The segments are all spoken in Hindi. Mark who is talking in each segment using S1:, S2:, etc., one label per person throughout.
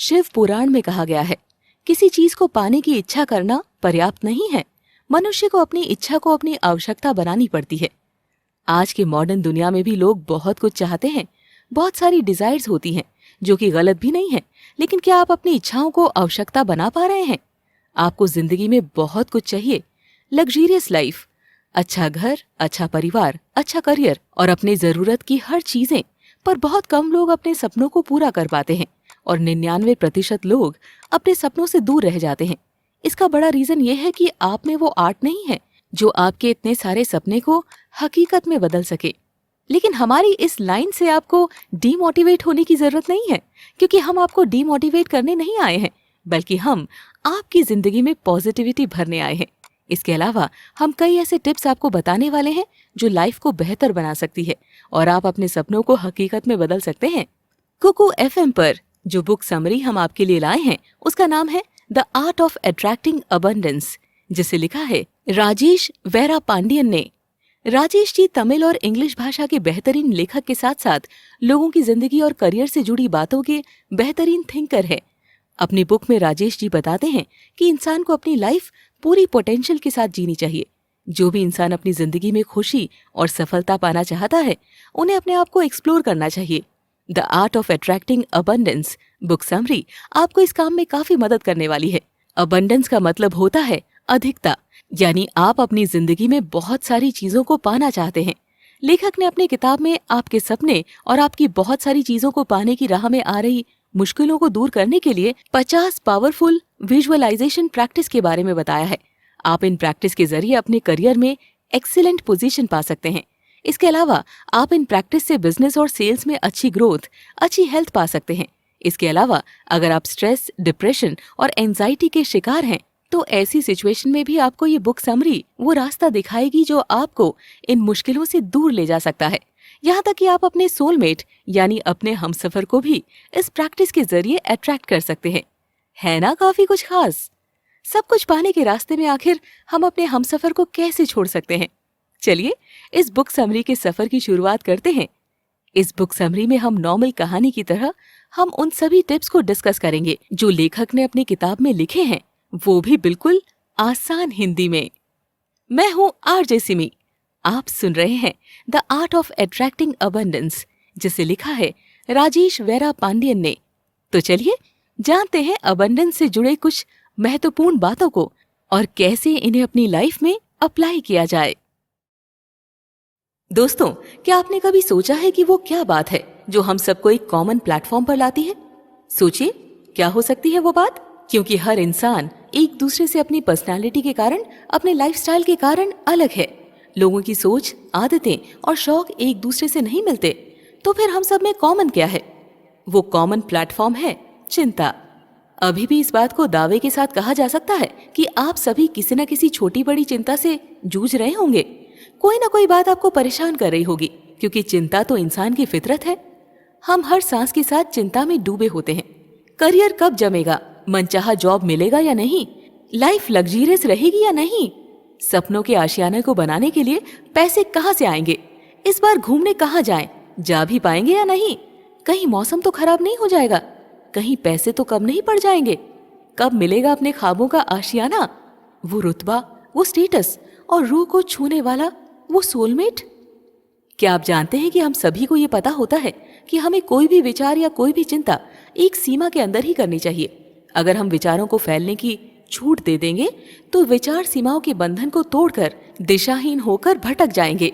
S1: शिव पुराण में कहा गया है, किसी चीज को पाने की इच्छा करना पर्याप्त नहीं है। मनुष्य को अपनी इच्छा को अपनी आवश्यकता बनानी पड़ती है। आज की मॉडर्न दुनिया में भी लोग बहुत कुछ चाहते हैं, बहुत सारी डिजायर्स होती हैं, जो कि गलत भी नहीं है। लेकिन क्या आप अपनी इच्छाओं को आवश्यकता बना पा रहे हैं? आपको जिंदगी में बहुत कुछ चाहिए, लग्जरियस लाइफ, अच्छा घर, अच्छा परिवार, अच्छा करियर और अपनी जरूरत की हर चीजें। पर बहुत कम लोग अपने सपनों को पूरा कर पाते हैं और 99% लोग अपने सपनों से दूर रह जाते हैं। इसका बड़ा रीजन ये है कि आप में वो आर्ट नहीं है जो आपके इतने सारे सपने को हकीकत में बदल सके। लेकिन हमारी इस लाइन से आपको डीमोटिवेट होने की जरूरत नहीं है, क्योंकि हम आपको डीमोटिवेट करने नहीं आए हैं, बल्कि हम आपकी जिंदगी में पॉजिटिविटी भरने आए हैं। इसके अलावा हम कई ऐसे टिप्स आपको बताने वाले हैं जो लाइफ को बेहतर बना सकती है और आप अपने सपनों को हकीकत में बदल सकते हैं। कुकू एफएम पर जो बुक समरी हम आपके लिए लाए हैं उसका नाम है the art of attracting abundance, जिसे लिखा है राजेश वेरा पांडियन ने। राजेश जी तमिल और इंग्लिश भाषा के बेहतरीन लेखक के साथ साथ लोगों की जिंदगी और करियर से जुड़ी बातों के बेहतरीन थिंकर है। अपनी बुक में राजेश जी बताते हैं कि इंसान को अपनी लाइफ पूरी पोटेंशियल के साथ जीनी चाहिए। जो भी इंसान अपनी जिंदगी में खुशी और सफलता पाना चाहता है, उन्हें अपने आप को एक्सप्लोर करना चाहिए। The art of attracting abundance book summary आपको इस काम में काफी मदद करने वाली है। अबंडेंस का मतलब होता है अधिकता, यानी आप अपनी जिंदगी में बहुत सारी चीजों को पाना चाहते हैं। लेखक ने अपनी किताब में आपके सपने और आपकी बहुत सारी चीजों को पाने की राह में आ रही मुश्किलों को दूर करने के लिए 50 पावरफुल विजुअलाइजेशन प्रैक्टिस के बारे में बताया है। आप इन प्रैक्टिस के जरिए अपने करियर में एक्सीलेंट पोजीशन पा सकते हैं। इसके अलावा आप इन प्रैक्टिस से बिजनेस और सेल्स में अच्छी ग्रोथ, अच्छी हेल्थ पा सकते हैं। इसके अलावा अगर आप स्ट्रेस, डिप्रेशन और एंजाइटी के शिकार हैं, तो ऐसी सिचुएशन में भी आपको ये बुक समरी वो रास्ता दिखाएगी जो आपको इन मुश्किलों से दूर ले जा सकता है। यहाँ तक कि आप अपने सोलमेट यानी अपने हमसफर को भी इस प्रैक्टिस के जरिए अट्रैक्ट कर सकते हैं। है ना काफी कुछ खास? सब कुछ पाने के रास्ते में आखिर हम अपने हमसफर को कैसे छोड़ सकते हैं? चलिए इस बुक समरी के सफर की शुरुआत करते हैं। इस बुक समरी में हम नॉर्मल कहानी की तरह हम उन सभी टिप्स को डिस्कस करेंगे जो लेखक ने अपनी किताब में लिखे हैं, वो भी बिल्कुल आसान हिंदी में। मैं हूँ आरजे सिमी। आप सुन रहे हैं the art of attracting abundance, जिसे लिखा है राजेश वेरा पांडियन ने। तो चलिए जानते हैं अबंडेंस से जुड़े कुछ महत्वपूर्ण बातों को और कैसे इन्हें अपनी लाइफ में अप्लाई किया जाए। दोस्तों, क्या आपने कभी सोचा है कि वो क्या बात है जो हम सबको एक कॉमन प्लेटफॉर्म पर लाती है? सोचिए, क्या हो सकती है वो बात? क्योंकि हर इंसान एक दूसरे से अपनी पर्सनालिटी के कारण, अपने लाइफस्टाइल के कारण अलग है। लोगों की सोच, आदतें और शौक एक दूसरे से नहीं मिलते। तो फिर हम सब में कॉमन क्या है? वो कॉमन प्लेटफॉर्म है चिंता। अभी भी इस बात को दावे के साथ कहा जा सकता है कि आप सभी किसी न किसी छोटी बड़ी चिंता से जूझ रहे होंगे। कोई ना कोई बात आपको परेशान कर रही होगी, क्योंकि चिंता तो इंसान की फितरत है। हम हर सांस के साथ चिंता में डूबे होते हैं। करियर कब जमेगा, मनचाहा जॉब मिलेगा या नहीं, लाइफ लग्जरियस रहेगी या नहीं, सपनों के आशियाने को बनाने के लिए पैसे कहाँ से आएंगे, इस बार घूमने कहाँ जाएं, जा भी पाएंगे या नहीं, कहीं मौसम तो खराब नहीं हो जाएगा, कहीं पैसे तो कम नहीं पड़ जाएंगे, कब मिलेगा अपने ख्वाबों का आशियाना, वो रुतबा, वो स्टेटस और रूह को छूने वाला वो सोलमेट। क्या आप जानते हैं कि हम सभी को ये पता होता है कि हमें कोई भी विचार या कोई भी चिंता एक सीमा के अंदर ही करनी चाहिए। अगर हम विचारों को फैलने की छूट दे देंगे तो विचार सीमाओं के बंधन को तोड़कर दिशाहीन होकर भटक जाएंगे।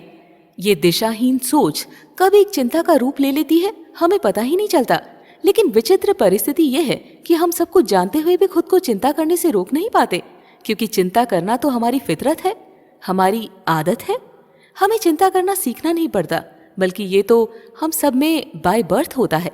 S1: ये दिशाहीन सोच कब एक चिंता का रूप ले लेती है, हमें पता ही नहीं चलता। लेकिन विचित्र परिस्थिति यह है कि हम सब कुछ जानते हुए भी खुद को चिंता करने से रोक नहीं पाते, क्योंकि चिंता करना तो हमारी फितरत है, हमारी आदत है। हमें चिंता करना सीखना नहीं पड़ता, बल्कि ये तो हम सब में बाय बर्थ होता है।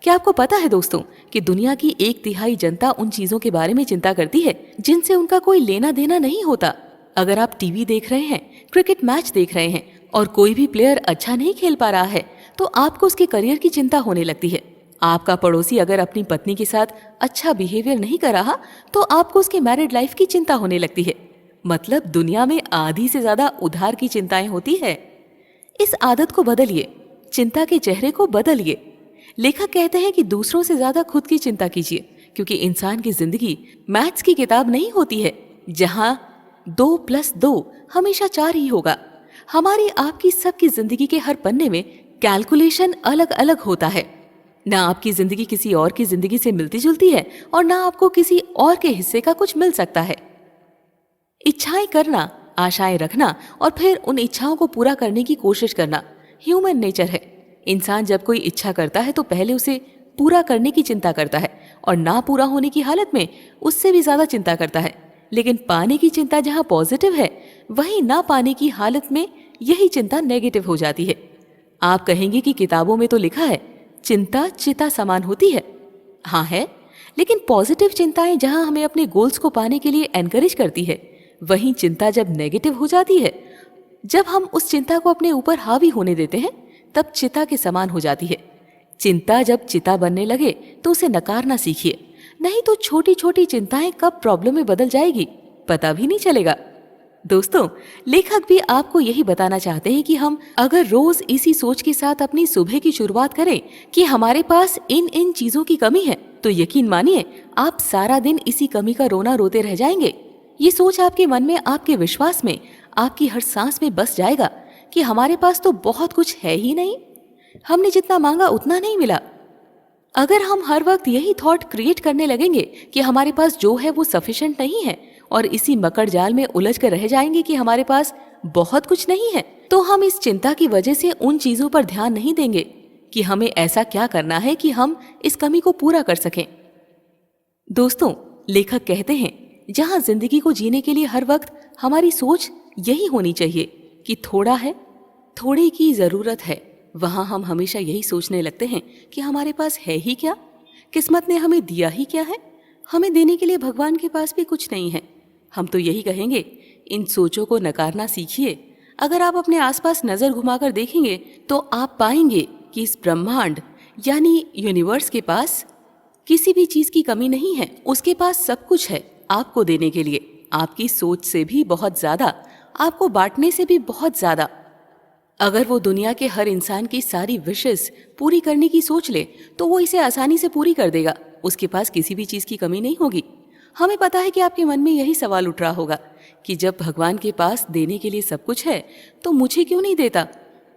S1: क्या आपको पता है दोस्तों कि दुनिया की 1/3 जनता उन चीजों के बारे में चिंता करती है जिनसे उनका कोई लेना देना नहीं होता। अगर आप टीवी देख रहे हैं, क्रिकेट मैच देख रहे हैं और कोई भी प्लेयर अच्छा नहीं खेल पा रहा है, तो आपको उसके करियर की चिंता होने लगती है। आपका पड़ोसी अगर अपनी पत्नी के साथ अच्छा बिहेवियर नहीं कर रहा, तो आपको उसके मैरिड लाइफ की चिंता होने लगती है। मतलब दुनिया में आधी से ज्यादा उधार की चिंताएं होती है। इस आदत को बदलिए, चिंता के चेहरे को बदलिए। लेखक कहते हैं कि दूसरों से ज्यादा खुद की चिंता कीजिए, क्योंकि इंसान की जिंदगी मैथ्स की किताब नहीं होती है जहां 2+2 हमेशा 4 ही होगा। हमारी आपकी सबकी जिंदगी के हर पन्ने में कैलकुलेशन अलग अलग होता है। ना आपकी जिंदगी किसी और की जिंदगी से मिलती जुलती है और ना आपको किसी और के हिस्से का कुछ मिल सकता है। इच्छाएं करना, आशाएं रखना और फिर उन इच्छाओं को पूरा करने की कोशिश करना ह्यूमन नेचर है। इंसान जब कोई इच्छा करता है तो पहले उसे पूरा करने की चिंता करता है और ना पूरा होने की हालत में उससे भी ज्यादा चिंता करता है। लेकिन पाने की चिंता जहां पॉजिटिव है, वहीं ना पाने की हालत में यही चिंता नेगेटिव हो जाती है। आप कहेंगे कि किताबों में तो लिखा है चिंता चिता समान होती है। हाँ है, लेकिन पॉजिटिव चिंताएं जहां हमें अपने गोल्स को पाने के लिए एनकरेज करती है, वहीं चिंता जब नेगेटिव हो जाती है, जब हम उस चिंता को अपने ऊपर हावी होने देते हैं, तब चिता के समान हो जाती है। चिंता जब चिता बनने लगे तो उसे नकारना सीखिए, नहीं तो छोटी छोटी चिंताएं कब प्रॉब्लम में बदल जाएगी पता भी नहीं चलेगा। दोस्तों, लेखक भी आपको यही बताना चाहते हैं कि हम अगर रोज इसी सोच के साथ अपनी सुबह की शुरुआत करें कि हमारे पास इन इन चीजों की कमी है, तो यकीन मानिए आप सारा दिन इसी कमी का रोना रोते रह जाएंगे। ये सोच आपके मन में, आपके विश्वास में, आपकी हर सांस में बस जाएगा कि हमारे पास तो बहुत कुछ है ही नहीं, हमने जितना मांगा उतना नहीं मिला। अगर हम हर वक्त यही थॉट क्रिएट करने लगेंगे कि हमारे पास जो है वो सफिशिएंट नहीं है और इसी मकड़ जाल में उलझ कर रह जाएंगे कि हमारे पास बहुत कुछ नहीं है, तो हम इस चिंता की वजह से उन चीजों पर ध्यान नहीं देंगे कि हमें ऐसा क्या करना है कि हम इस कमी को पूरा कर सकें। दोस्तों, लेखक कहते हैं जहां जिंदगी को जीने के लिए हर वक्त हमारी सोच यही होनी चाहिए कि थोड़ा है, थोड़े की जरूरत है, वहां हम हमेशा यही सोचने लगते हैं कि हमारे पास है ही क्या, किस्मत ने हमें दिया ही क्या है, हमें देने के लिए भगवान के पास भी कुछ नहीं है। हम तो यही कहेंगे। इन सोचों को नकारना सीखिए। अगर आप अपने आसपास नजर घुमाकर देखेंगे तो आप पाएंगे कि इस ब्रह्मांड यानी यूनिवर्स के पास किसी भी चीज की कमी नहीं है। उसके पास सब कुछ है आपको देने के लिए, आपकी सोच से भी बहुत ज्यादा, आपको बांटने से भी बहुत ज्यादा। अगर वो दुनिया के हर इंसान की सारी विशेस पूरी करने की सोच ले तो वो इसे आसानी से पूरी कर देगा। उसके पास किसी भी चीज की कमी नहीं होगी। हमें पता है कि आपके मन में यही सवाल उठ रहा होगा कि जब भगवान के पास देने के लिए सब कुछ है तो मुझे क्यों नहीं देता,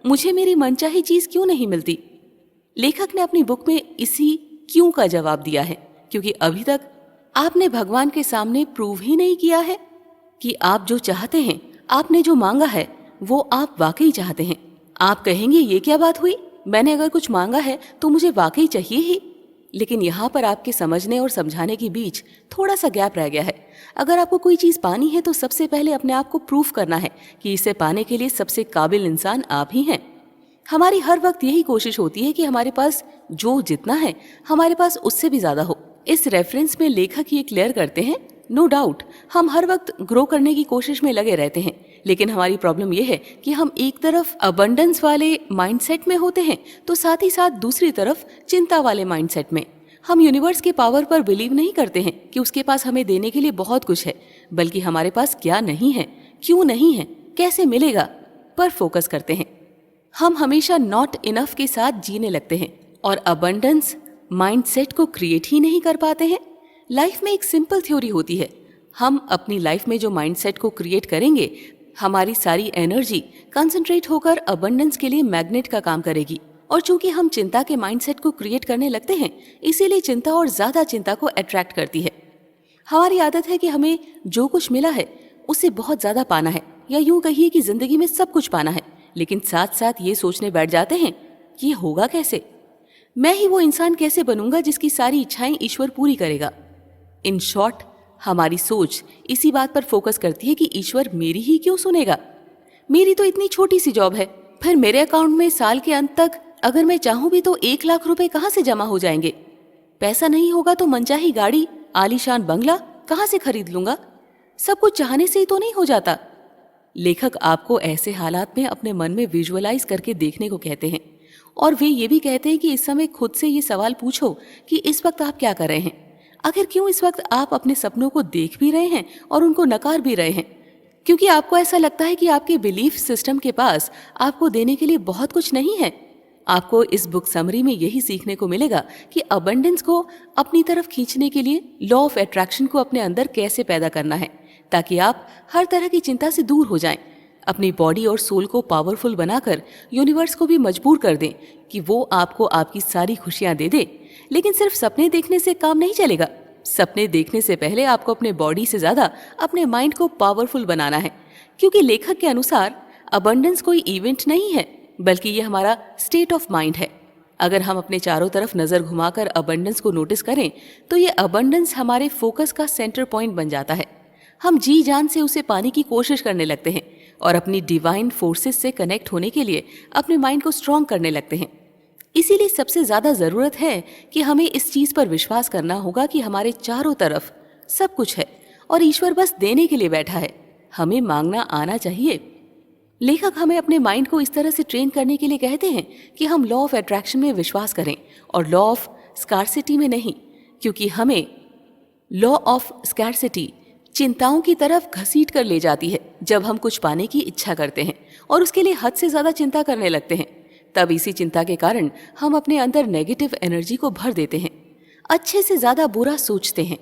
S1: मुझे मेरी मनचाही चीज क्यों नहीं मिलती। लेखक ने अपनी बुक में इसी क्यों का जवाब दिया है, क्योंकि अभी तक आपने भगवान के सामने प्रूव ही नहीं किया है कि आप जो चाहते हैं, आपने जो मांगा है, वो आप वाकई चाहते हैं। आप कहेंगे ये क्या बात हुई, मैंने अगर कुछ मांगा है तो मुझे वाकई चाहिए ही। लेकिन यहाँ पर आपके समझने और समझाने के बीच थोड़ा सा गैप रह गया है। अगर आपको कोई चीज पानी है तो सबसे पहले अपने आप को प्रूफ करना है कि इसे पाने के लिए सबसे काबिल इंसान आप ही हैं। हमारी हर वक्त यही कोशिश होती है कि हमारे पास जो जितना है हमारे पास उससे भी ज्यादा हो। इस रेफरेंस में लेखक ये क्लियर करते हैं, नो डाउट हम हर वक्त ग्रो करने की कोशिश में लगे रहते हैं, लेकिन हमारी प्रॉब्लम यह है कि हम एक तरफ अबंडेंस वाले माइंडसेट में होते हैं तो साथ ही साथ दूसरी तरफ चिंता वाले माइंडसेट में। हम यूनिवर्स के पावर पर बिलीव नहीं करते हैं कि उसके पास हमें देने के लिए बहुत कुछ है, बल्कि हमारे पास क्या नहीं है, क्यों नहीं है, कैसे मिलेगा पर फोकस करते हैं। हम हमेशा नॉट इनफ के साथ जीने लगते हैं और अबंडेंस माइंडसेट को क्रिएट ही नहीं कर पाते हैं। लाइफ में एक सिंपल थ्योरी होती है, हम अपनी लाइफ में जो माइंडसेट को क्रिएट करेंगे, हमारी सारी एनर्जी कंसंट्रेट होकर अबंडेंस के लिए मैग्नेट का काम करेगी। और चूंकि हम चिंता के माइंडसेट को क्रिएट करने लगते हैं, इसीलिए चिंता और ज्यादा चिंता को अट्रैक्ट करती है। हमारी आदत है कि हमें जो कुछ मिला है उससे बहुत ज्यादा पाना है, या यूं कहिए कि जिंदगी में सब कुछ पाना है, लेकिन साथ साथ ये सोचने बैठ जाते हैं कि ये होगा कैसे, मैं ही वो इंसान कैसे बनूंगा जिसकी सारी इच्छाएं ईश्वर पूरी करेगा। इन शॉर्ट, हमारी सोच इसी बात पर फोकस करती है कि ईश्वर मेरी ही क्यों सुनेगा, मेरी तो इतनी छोटी सी जॉब है, फिर मेरे अकाउंट में साल के अंत तक अगर मैं चाहूं भी तो 1 लाख रुपए कहां से जमा हो जाएंगे। पैसा नहीं होगा तो मनचाही गाड़ी, आलीशान बंगला कहां से खरीद लूंगा। सब कुछ चाहने से ही तो नहीं हो जाता। लेखक आपको ऐसे हालात में अपने मन में विजुअलाइज करके देखने को कहते हैं, और वे ये भी कहते हैं कि इस समय खुद से ये सवाल पूछो कि इस वक्त आप क्या कर रहे हैं। आखिर क्यों इस वक्त आप अपने सपनों को देख भी रहे हैं और उनको नकार भी रहे हैं? क्योंकि आपको ऐसा लगता है कि आपके बिलीफ सिस्टम के पास आपको देने के लिए बहुत कुछ नहीं है। आपको इस बुक समरी में यही सीखने को मिलेगा कि अबंडेंस को अपनी तरफ खींचने के लिए लॉ ऑफ अट्रैक्शन को अपने अंदर कैसे पैदा करना है, ताकि आप हर तरह की चिंता से दूर हो जाएं। अपनी बॉडी और सोल को पावरफुल बनाकर यूनिवर्स को भी मजबूर कर दें कि वो आपको आपकी सारी खुशियां दे दे। लेकिन सिर्फ सपने देखने से काम नहीं चलेगा। सपने देखने से पहले आपको अपने बॉडी से ज्यादा अपने माइंड को पावरफुल बनाना है, क्योंकि लेखक के अनुसार अबंडेंस कोई इवेंट नहीं है, बल्कि ये हमारा स्टेट ऑफ माइंड है। अगर हम अपने चारों तरफ नजर घुमाकर अबंडेंस को नोटिस करें तो ये अबंडेंस हमारे फोकस का सेंटर पॉइंट बन जाता है। हम जी जान से उसे पाने की कोशिश करने लगते हैं और अपनी डिवाइन फोर्सेस से कनेक्ट होने के लिए अपने माइंड को स्ट्रांग करने लगते हैं। इसीलिए सबसे ज्यादा जरूरत है कि हमें इस चीज पर विश्वास करना होगा कि हमारे चारों तरफ सब कुछ है और ईश्वर बस देने के लिए बैठा है। हमें मांगना आना चाहिए। लेखक हमें अपने माइंड को इस तरह से ट्रेन करने के लिए कहते हैं कि हम लॉ ऑफ अट्रैक्शन में विश्वास करें और लॉ ऑफ स्कार्सिटी में नहीं, क्योंकि हमें लॉ ऑफ स्कार्सिटी चिंताओं की तरफ घसीट कर ले जाती है। जब हम कुछ पाने की इच्छा करते हैं और उसके लिए हद से ज्यादा चिंता करने लगते हैं, तब इसी चिंता के कारण हम अपने अंदर नेगेटिव एनर्जी को भर देते हैं, अच्छे से ज्यादा बुरा सोचते हैं।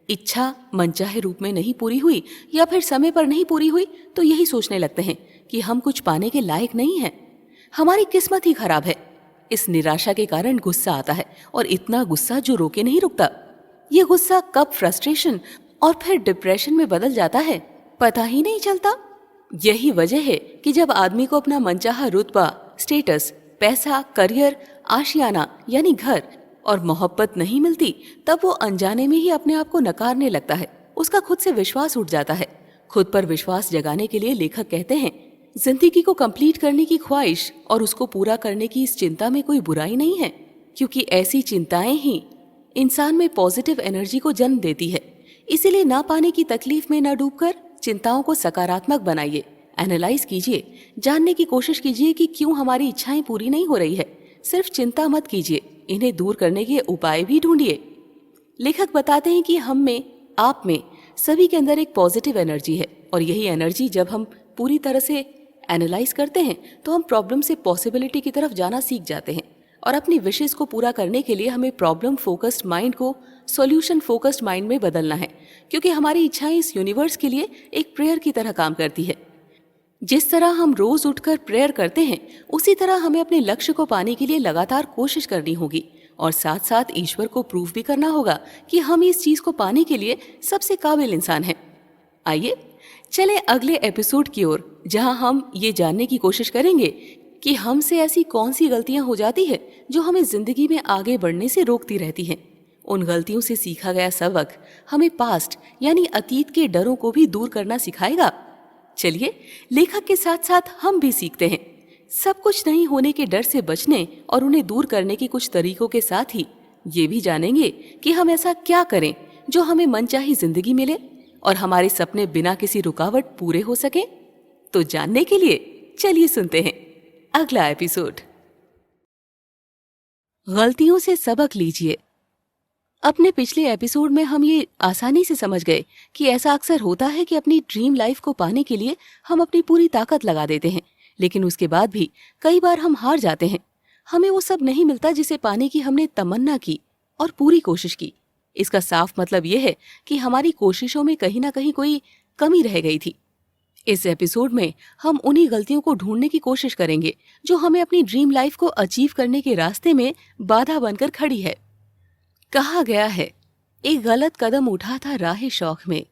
S1: इच्छा मनचाहे रूप में नहीं पूरी हुई या फिर समय पर नहीं पूरी हुई तो यही सोचने लगते हैं कि हम कुछ पाने के लायक नहीं हैं, हमारी किस्मत ही खराब है। इस निराशा के कारण गुस्सा आता है और इतना गुस्सा जो रोके नहीं रुकता। ये गुस्सा कब फ्रस्ट्रेशन और फिर डिप्रेशन में बदल जाता है, पता ही नहीं चलता। यही वजह है कि जब आदमी को अपना मनचाहा रुतबा, स्टेटस, पैसा, करियर, आशियाना यानी घर और मोहब्बत नहीं मिलती, तब वो अनजाने में ही अपने आप को नकारने लगता है। उसका खुद से विश्वास उठ जाता है। खुद पर विश्वास जगाने के लिए लेखक कहते हैं, जिंदगी को कंप्लीट करने की ख्वाहिश और उसको पूरा करने की इस चिंता में कोई बुराई नहीं है, क्योंकि ऐसी चिंताएं ही इंसान में पॉजिटिव एनर्जी को जन्म देती है। इसीलिए ना पाने की तकलीफ में न डूबकर चिंताओं को सकारात्मक बनाइए, एनालाइज कीजिए, जानने की कोशिश कीजिए कि क्यों हमारी इच्छाएं पूरी नहीं हो रही है। सिर्फ चिंता मत कीजिए, इन्हें दूर करने के उपाय भी ढूंढिए। लेखक बताते हैं कि हम में, आप में, सभी के अंदर एक पॉजिटिव एनर्जी है और यही एनर्जी जब हम पूरी तरह से एनालाइज करते हैं तो हम प्रॉब्लम से पॉसिबिलिटी की तरफ जाना सीख जाते हैं और अपनी विशेष को पूरा करने के लिए हमें प्रॉब्लम फोकस्ड माइंड को सॉल्यूशन फोकस्ड माइंड में बदलना है, क्योंकि हमारी इच्छाएं इस यूनिवर्स के लिए एक प्रेयर की तरह काम करती है। जिस तरह हम रोज उठकर प्रेयर करते हैं, उसी तरह हमें अपने लक्ष्य को पाने के लिए लगातार कोशिश करनी होगी और साथ साथ ईश्वर को प्रूव भी करना होगा कि हम इस चीज को पाने के लिए सबसे काबिल इंसान हैं। आइए चले अगले एपिसोड की ओर, जहां हम ये जानने की कोशिश करेंगे कि हमसे ऐसी कौन सी गलतियां हो जाती है जो हमें जिंदगी में आगे बढ़ने से रोकती रहती हैं। उन गलतियों से सीखा गया सबक हमें पास्ट यानी अतीत के डरों को भी दूर करना सिखाएगा। चलिए लेखक के साथ साथ हम भी सीखते हैं। सब कुछ नहीं होने के डर से बचने और उन्हें दूर करने के कुछ तरीकों के साथ ही ये भी जानेंगे कि हम ऐसा क्या करें जो हमें मनचाही जिंदगी मिले और हमारे सपने बिना किसी रुकावट पूरे हो सके। तो जानने के लिए चलिए सुनते हैं अगला एपिसोड। गलतियों से सबक लीजिए। अपने पिछले एपिसोड में हम ये आसानी से समझ गए कि ऐसा अक्सर होता है कि अपनी ड्रीम लाइफ को पाने के लिए हम अपनी पूरी ताकत लगा देते हैं, लेकिन उसके बाद भी कई बार हम हार जाते हैं। हमें वो सब नहीं मिलता जिसे पाने की हमने तमन्ना की और पूरी कोशिश की। इसका साफ मतलब ये है कि हमारी कोशिशों में कहीं ना कहीं कोई कमी रह गई थी। इस एपिसोड में हम उन्हीं गलतियों को ढूंढने की कोशिश करेंगे जो हमें अपनी ड्रीम लाइफ को अचीव करने के रास्ते में बाधा बनकर खड़ी है। कहा गया है, एक गलत कदम उठा था राह शौक में,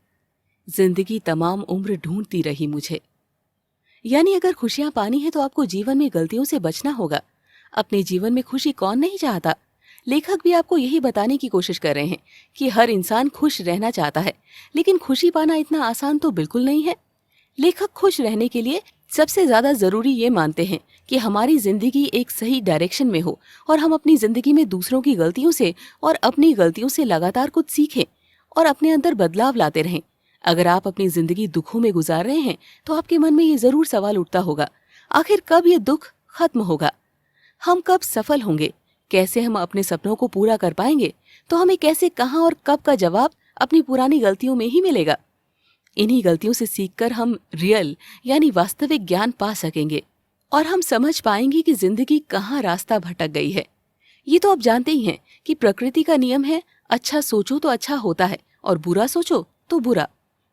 S1: जिंदगी तमाम उम्र ढूंढती रही मुझे। यानी अगर खुशियां पानी है तो आपको जीवन में गलतियों से बचना होगा। अपने जीवन में खुशी कौन नहीं चाहता। लेखक भी आपको यही बताने की कोशिश कर रहे हैं कि हर इंसान खुश रहना चाहता है, लेकिन खुशी पाना इतना आसान तो बिल्कुल नहीं है। लेखक खुश रहने के लिए सबसे ज्यादा जरूरी ये मानते हैं कि हमारी जिंदगी एक सही डायरेक्शन में हो और हम अपनी जिंदगी में दूसरों की गलतियों से और अपनी गलतियों से लगातार कुछ सीखें और अपने अंदर बदलाव लाते रहें। अगर आप अपनी जिंदगी दुखों में गुजार रहे हैं तो आपके मन में ये जरूर सवाल उठता होगा, आखिर कब ये दुख खत्म होगा, हम कब सफल होंगे, कैसे हम अपने सपनों को पूरा कर पाएंगे। तो हमें कैसे, कहाँ और कब का जवाब अपनी पुरानी गलतियों में ही मिलेगा। इन्हीं गलतियों से सीखकर हम रियल यानी वास्तविक ज्ञान पा सकेंगे और हम समझ पाएंगे कि जिंदगी कहाँ रास्ता भटक गई है। ये तो आप जानते ही हैं कि प्रकृति का नियम है, अच्छा सोचो तो अच्छा होता है और बुरा सोचो तो बुरा।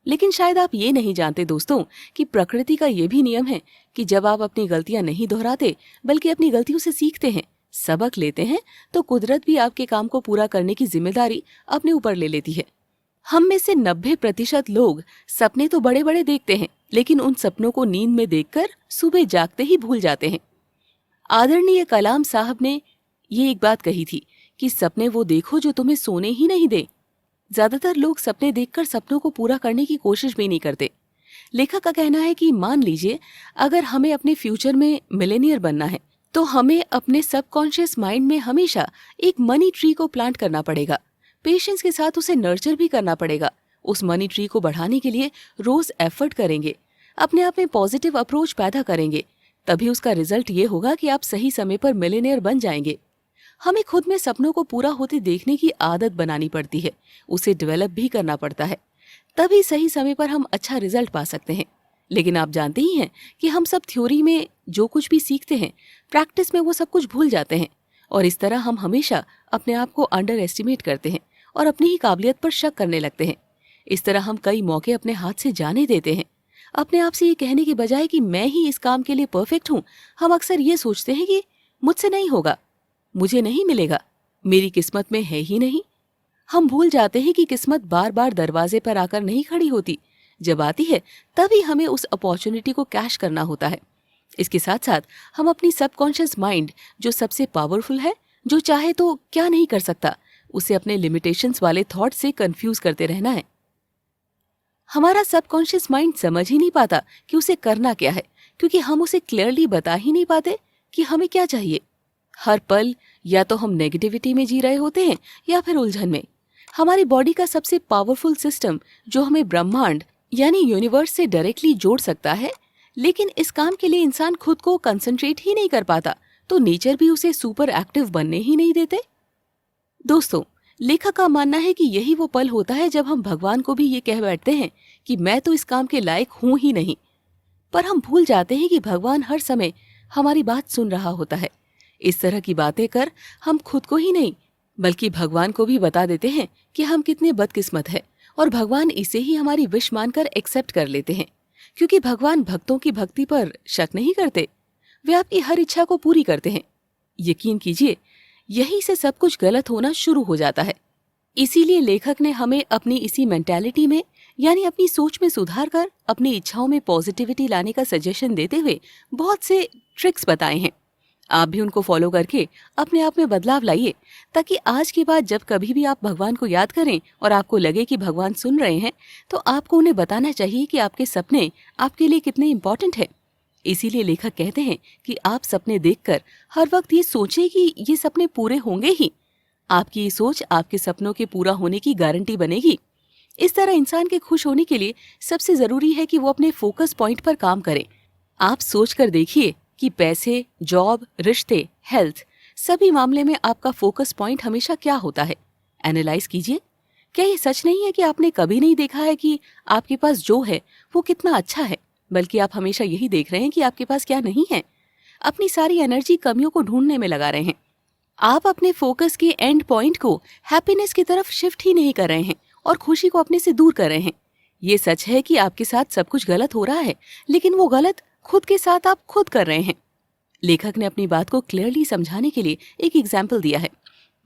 S1: लेकिन शायद आप ये नहीं जानते दोस्तों कि प्रकृति का ये भी नियम है कि जब आप अपनी गलतियां नहीं दोहराते बल्कि अपनी गलतियों से सीखते हैं, सबक लेते हैं, तो कुदरत भी आपके काम को पूरा करने की जिम्मेदारी अपने ऊपर ले लेती है। हम में से 90% लोग सपने तो बड़े बड़े देखते हैं, लेकिन उन सपनों को नींद में देखकर सुबह जागते ही भूल जाते हैं। आदरणीय कलाम साहब ने ये एक बात कही थी कि सपने वो देखो जो तुम्हें सोने ही नहीं दे। ज्यादातर लोग सपने देखकर सपनों को पूरा करने की कोशिश भी नहीं करते। लेखक का कहना है कि मान लीजिए अगर हमें अपने फ्यूचर में मिलेनियर बनना है तो हमें अपने सबकॉन्शियस माइंड में हमेशा एक मनी ट्री को प्लांट करना पड़ेगा। पेशेंस के साथ उसे नर्चर भी करना पड़ेगा। उस मनी ट्री को बढ़ाने के लिए रोज एफर्ट करेंगे, अपने आप में पॉजिटिव अप्रोच पैदा करेंगे, तभी उसका रिजल्ट ये होगा कि आप सही समय पर मिलेनियर बन जाएंगे। हमें खुद में सपनों को पूरा होते देखने की आदत बनानी पड़ती है, उसे डेवलप भी करना पड़ता है, तभी सही समय पर हम अच्छा रिजल्ट पा सकते हैं। लेकिन आप जानते ही हैं कि हम सब थ्योरी में जो कुछ भी सीखते हैं, प्रैक्टिस में वो सब कुछ भूल जाते हैं, और इस तरह हम हमेशा अपने आप को अंडर एस्टिमेट करते हैं और अपनी ही काबिलियत पर शक करने लगते हैं। इस तरह हम कई मौके अपने हाथ से जाने देते हैं। अपने आप से ये कहने के बजाय कि मैं ही इस काम के लिए परफेक्ट हूँ, हम अक्सर ये सोचते हैं कि मुझसे नहीं होगा, मुझे नहीं मिलेगा, मेरी किस्मत में है ही नहीं। हम भूल जाते हैं कि किस्मत बार बार दरवाजे पर आकर नहीं खड़ी होती, जब आती है तभी हमें उस अपॉर्चुनिटी को कैश करना होता है। इसके साथ साथ हम अपनी सबकॉन्शियस माइंड जो सबसे पावरफुल है, जो चाहे तो क्या नहीं कर सकता, उसे अपने लिमिटेशंस वाले थॉट से कंफ्यूज करते रहना है। हमारा सबकॉन्शियस माइंड समझ ही नहीं पाता कि उसे करना क्या है, क्योंकि हम उसे क्लियरली बता ही नहीं पाते कि हमें क्या चाहिए। हर पल या तो हम नेगेटिविटी में जी रहे होते हैं या फिर उलझन में। हमारी बॉडी का सबसे पावरफुल सिस्टम जो हमें ब्रह्मांड यानी यूनिवर्स से डायरेक्टली जोड़ सकता है, लेकिन इस काम के लिए इंसान खुद को कंसंट्रेट ही नहीं कर पाता, तो नेचर भी उसे सुपर एक्टिव बनने ही नहीं देते। दोस्तों, लेखक का मानना है कि यही वो पल होता है जब हम भगवान को भी ये कह बैठते हैं कि मैं तो इस काम के लायक हूं ही नहीं। पर हम भूल जाते हैं कि भगवान हर समय हमारी बात सुन रहा होता है। इस तरह की बातें कर हम खुद को ही नहीं बल्कि भगवान को भी बता देते हैं कि हम कितने बदकिस्मत हैं, और भगवान इसे ही हमारी विश मानकर एक्सेप्ट कर लेते हैं, क्योंकि भगवान भक्तों की भक्ति पर शक नहीं करते, वे आपकी हर इच्छा को पूरी करते हैं। यकीन कीजिए, यहीं से सब कुछ गलत होना शुरू हो जाता है। इसीलिए लेखक ने हमें अपनी इसी मेंटालिटी में यानी अपनी सोच में सुधार कर अपनी इच्छाओं में पॉजिटिविटी लाने का सजेशन देते हुए बहुत से ट्रिक्स बताए हैं। आप भी उनको फॉलो करके अपने आप में बदलाव लाइए, ताकि आज के बाद जब कभी भी आप भगवान को याद करें और आपको लगे कि भगवान सुन रहे हैं, तो आपको उन्हें बताना चाहिए कि आपके सपने आपके लिए कितने इम्पोर्टेंट है। इसीलिए लेखक कहते हैं कि आप सपने देखकर हर वक्त ये सोचें कि ये सपने पूरे होंगे ही। आपकी ये सोच आपके सपनों के पूरा होने की गारंटी बनेगी। इस तरह इंसान के खुश होने के लिए सबसे जरूरी है कि वो अपने फोकस पॉइंट पर काम करे। आप सोच कर देखिए कि पैसे, जॉब, रिश्ते, हेल्थ, सभी मामले में आपका फोकस पॉइंट हमेशा क्या होता है। एनालाइज कीजिए, क्या ये सच नहीं है कि आपने कभी नहीं देखा है कि आपके पास जो है वो कितना अच्छा है, बल्कि आप हमेशा यही देख रहे हैं कि आपके पास क्या नहीं है। अपनी सारी एनर्जी कमियों को ढूंढने में लगा रहे हैं। आप अपने फोकस के एंड पॉइंट को हैप्पीनेस की तरफ शिफ्ट ही नहीं कर रहे हैं और खुशी को अपने से दूर कर रहे हैं। ये सच है कि आपके साथ सब कुछ गलत हो रहा है, लेकिन वो गलत खुद के साथ आप खुद कर रहे हैं। लेखक ने अपनी बात को क्लियरली समझाने के लिए एक एग्जाम्पल दिया है।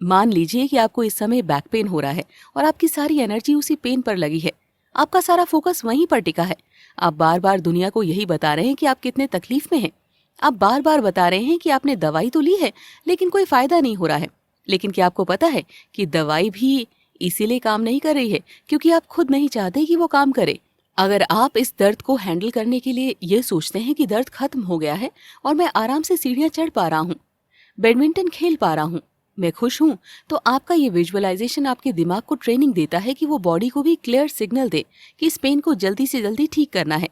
S1: मान लीजिए कि आपको इस समय बैक पेन हो रहा है और आपकी सारी एनर्जी उसी पेन पर लगी है। आपका सारा फोकस वहीं पर टिका है। आप बार बार दुनिया को यही बता रहे हैं कि आप कितने तकलीफ में हैं। आप बार बार बता रहे हैं कि आपने दवाई तो ली है, लेकिन कोई फायदा नहीं हो रहा है। लेकिन क्या आपको पता है कि दवाई भी इसीलिए काम नहीं कर रही है क्योंकि आप खुद नहीं चाहते कि वो काम करे। अगर आप इस दर्द को हैंडल करने के लिए ये सोचते हैं कि दर्द खत्म हो गया है और मैं आराम से सीढ़ियां चढ़ पा रहा हूँ, बैडमिंटन खेल पा रहा हूँ, मैं खुश हूँ, तो आपका ये विजुअलाइजेशन आपके दिमाग को ट्रेनिंग देता है कि वो बॉडी को भी क्लियर सिग्नल दे कि इस पेन को जल्दी से जल्दी ठीक करना है।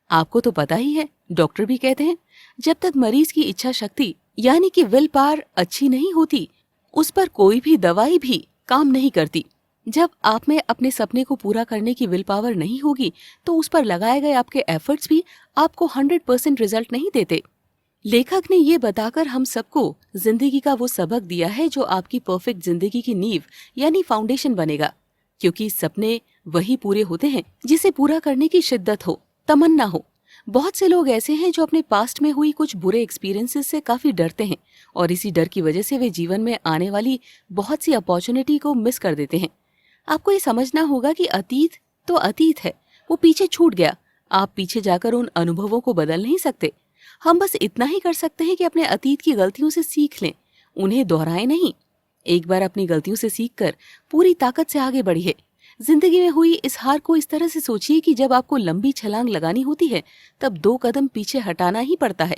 S1: आपको तो पता ही है, डॉक्टर भी कहते हैं, जब तक मरीज की इच्छा शक्ति यानी कि विल पावर अच्छी नहीं होती, उस पर कोई भी दवाई भी काम नहीं करती। जब आप में अपने सपने को पूरा करने की विल पावर नहीं होगी, तो उस पर लगाए गए आपके एफर्ट्स भी आपको 100% रिजल्ट नहीं देते। लेखक ने ये बताकर हम सबको जिंदगी का वो सबक दिया है जो आपकी परफेक्ट जिंदगी की नींव यानी फाउंडेशन बनेगा, क्योंकि सपने वही पूरे होते हैं जिसे पूरा करने की शिद्दत हो, तमन्ना हो। बहुत से लोग ऐसे हैं जो अपने पास्ट में हुई कुछ बुरे एक्सपीरियंसेस से काफी डरते हैं और इसी डर की वजह से वे जीवन में आने वाली बहुत सी अपॉर्चुनिटी को मिस कर देते हैं। आपको ये समझना होगा कि अतीत तो अतीत है, वो पीछे छूट गया। आप पीछे जाकर उन अनुभवों को बदल नहीं सकते। हम बस इतना ही कर सकते हैं कि अपने अतीत की गलतियों से सीख लें, उन्हें दोहराएं नहीं। एक बार अपनी गलतियों से सीखकर पूरी ताकत से आगे बढ़िए। जिंदगी में हुई इस हार को इस तरह से सोचिए कि जब आपको लंबी छलांग लगानी होती है तब 2 कदम पीछे हटाना ही पड़ता है।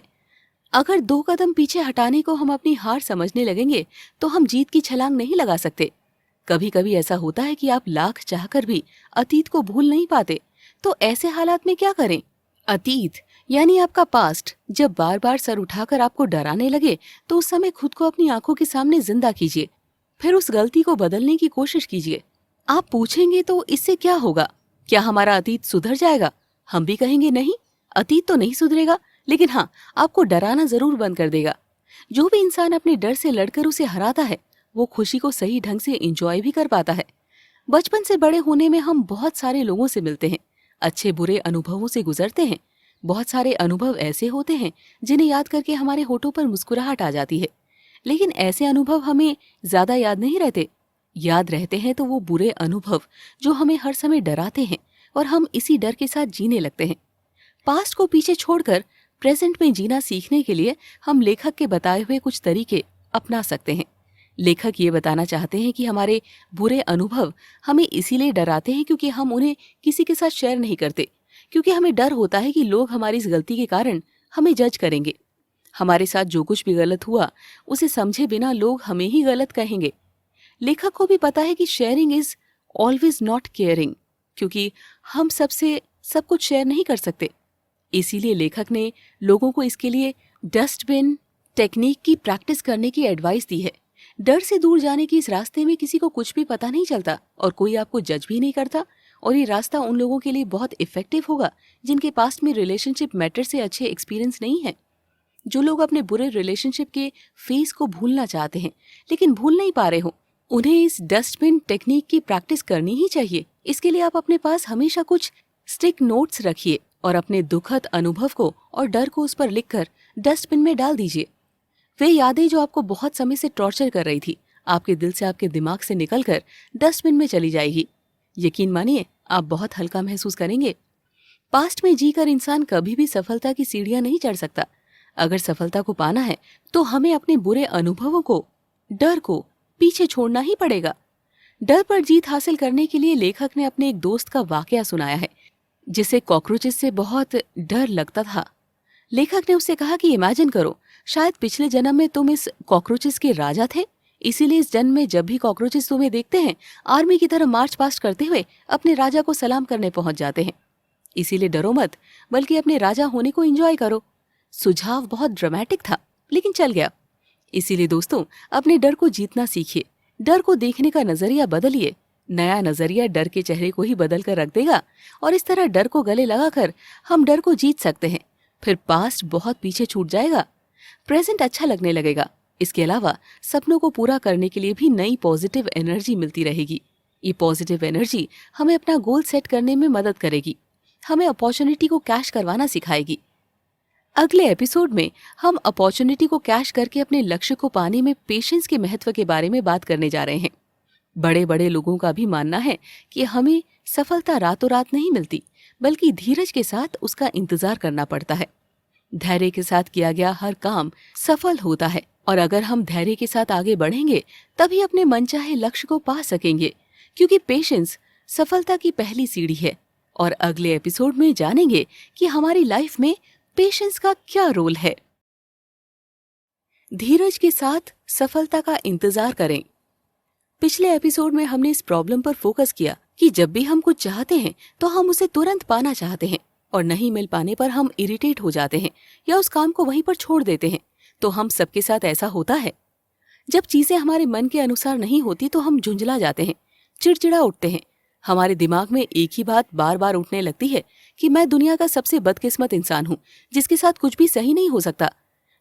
S1: अगर 2 कदम पीछे हटाने को हम अपनी हार समझने लगेंगे तो हम जीत की छलांग नहीं लगा सकते। कभी कभी ऐसा होता है कि आप लाख चाहकर भी अतीत को भूल नहीं पाते, तो ऐसे हालात में क्या करें? अतीत यानी आपका पास्ट जब बार बार सर उठाकर आपको डराने लगे तो उस समय खुद को अपनी आंखों के सामने जिंदा कीजिए, फिर उस गलती को बदलने की कोशिश कीजिए। आप पूछेंगे तो इससे क्या होगा? क्या हमारा अतीत सुधर जाएगा? हम भी कहेंगे नहीं, अतीत तो नहीं सुधरेगा, लेकिन हाँ, आपको डराना जरूर बंद कर देगा। जो भी इंसान अपने डर से लड़कर उसे हराता है वो खुशी को सही ढंग से एंजॉय भी कर पाता है। बचपन से बड़े होने में हम बहुत सारे लोगों से मिलते हैं, अच्छे बुरे अनुभवों से गुजरते हैं। बहुत सारे अनुभव ऐसे होते हैं जिन्हें याद करके हमारे होठों पर मुस्कुराहट आ जाती है, लेकिन ऐसे अनुभव हमें ज्यादा याद नहीं रहते। याद रहते हैं तो वो बुरे अनुभव जो हमें हर समय डराते हैं और हम इसी डर के साथ जीने लगते हैं। पास्ट को पीछे छोड़कर प्रेजेंट में जीना सीखने के लिए हम लेखक के बताए हुए कुछ तरीके अपना सकते हैं। लेखक ये बताना चाहते हैं कि हमारे बुरे अनुभव हमें इसीलिए डराते हैं क्योंकि हम उन्हें किसी के साथ शेयर नहीं करते, क्योंकि हमें डर होता है कि लोग हमारी इस गलती के कारण हमें जज करेंगे। हमारे साथ जो कुछ भी गलत हुआ उसे समझे बिना लोग हमें ही गलत कहेंगे। लेखक को भी पता है कि sharing is always not caring, क्योंकि हम सबसे सब कुछ शेयर नहीं कर सकते। इसीलिए लेखक ने लोगों को इसके लिए डस्टबिन टेक्निक की प्रैक्टिस करने की एडवाइस दी है। डर से दूर जाने की इस रास्ते में किसी को कुछ भी पता नहीं चलता और कोई आपको जज भी नहीं करता, और ये रास्ता उन लोगों के लिए बहुत इफेक्टिव होगा जिनके पास्ट में रिलेशनशिप मैटर से अच्छे एक्सपीरियंस नहीं है। जो लोग अपने बुरे रिलेशनशिप के फेस को भूलना चाहते हैं लेकिन भूल नहीं पा रहे हो, उन्हें इस डस्टबिन टेक्निक की प्रैक्टिस करनी ही चाहिए। इसके लिए आप अपने पास हमेशा कुछ स्टिक नोट्स रखिए और अपने दुखद अनुभव को और डर को उस पर लिखकर डस्टबिन में डाल दीजिए। वे यादें जो आपको बहुत समय से टॉर्चर कर रही थी, आपके दिल से आपके दिमाग से निकलकर डस्टबिन में चली जाएगी। यकीन मानिए, आप बहुत हल्का महसूस करेंगे। पास्ट में जीकर इंसान कभी भी सफलता की सीढ़ियां नहीं चढ़ सकता। अगर सफलता को पाना है तो हमें अपने बुरे अनुभवों को, डर को पीछे छोड़ना ही पड़ेगा। डर पर जीत हासिल करने के लिए लेखक ने अपने एक दोस्त का वाकया सुनाया है जिसे कॉकरोचेस से बहुत डर लगता था। लेखक ने उससे कहा कि इमेजिन करो, शायद पिछले जन्म में तुम इस कॉकरोचेस के राजा थे, इसीलिए इस जन्म में जब भी कॉकरोचेस तुम्हें देखते हैं आर्मी की तरह मार्च पास्ट करते हुए अपने राजा को सलाम करने पहुंच जाते हैं। इसीलिए डरो मत, बल्कि अपने राजा होने को एंजॉय करो। सुझाव बहुत ड्रामेटिक था लेकिन चल गया। इसीलिए दोस्तों, अपने डर को जीतना सीखिए। डर को देखने का नजरिया बदलिए। नया नजरिया डर के चेहरे को ही बदल कर रख देगा और इस तरह डर को गले लगाकर हम डर को जीत सकते हैं। फिर पास्ट बहुत पीछे छूट जाएगा, प्रेजेंट अच्छा लगने लगेगा। इसके अलावा सपनों को पूरा करने के लिए भी नई पॉजिटिव एनर्जी मिलती रहेगी। ये पॉजिटिव एनर्जी हमें अपना गोल सेट करने में मदद करेगी, हमें अपॉर्चुनिटी को कैश करवाना सिखाएगी। अगले एपिसोड में हम अपॉर्चुनिटी को कैश करके अपने लक्ष्य को पाने में पेशेंस के महत्व के बारे में बात करने जा रहे हैं। बड़े बड़े लोगों का भी मानना है कि हमें सफलता रातों रात नहीं मिलती, बल्कि धीरज के साथ उसका इंतजार करना पड़ता है। धैर्य के साथ किया गया हर काम सफल होता है, और अगर हम धैर्य के साथ आगे बढ़ेंगे तभी अपने मनचाहे लक्ष्य को पा सकेंगे, क्योंकि पेशेंस सफलता की पहली सीढ़ी है। और अगले एपिसोड में जानेंगे कि हमारी लाइफ में पेशेंस का क्या रोल है। धीरज के साथ सफलता का इंतजार करें। पिछले एपिसोड में हमने इस प्रॉब्लम पर फोकस किया कि जब भी हम कुछ चाहते हैं तो हम उसे तुरंत पाना चाहते हैं, और नहीं मिल पाने पर हम इरिटेट हो जाते हैं या उस काम को वहीं पर छोड़ देते हैं। तो हम सबके साथ ऐसा होता है। जब चीजें हमारे मन के अनुसार नहीं होती तो हम झुंझला जाते हैं, चिड़चिड़ा उठते हैं। हमारे दिमाग में एक ही बात बार बार उठने लगती है कि मैं दुनिया का सबसे बदकिस्मत इंसान हूँ जिसके साथ कुछ भी सही नहीं हो सकता।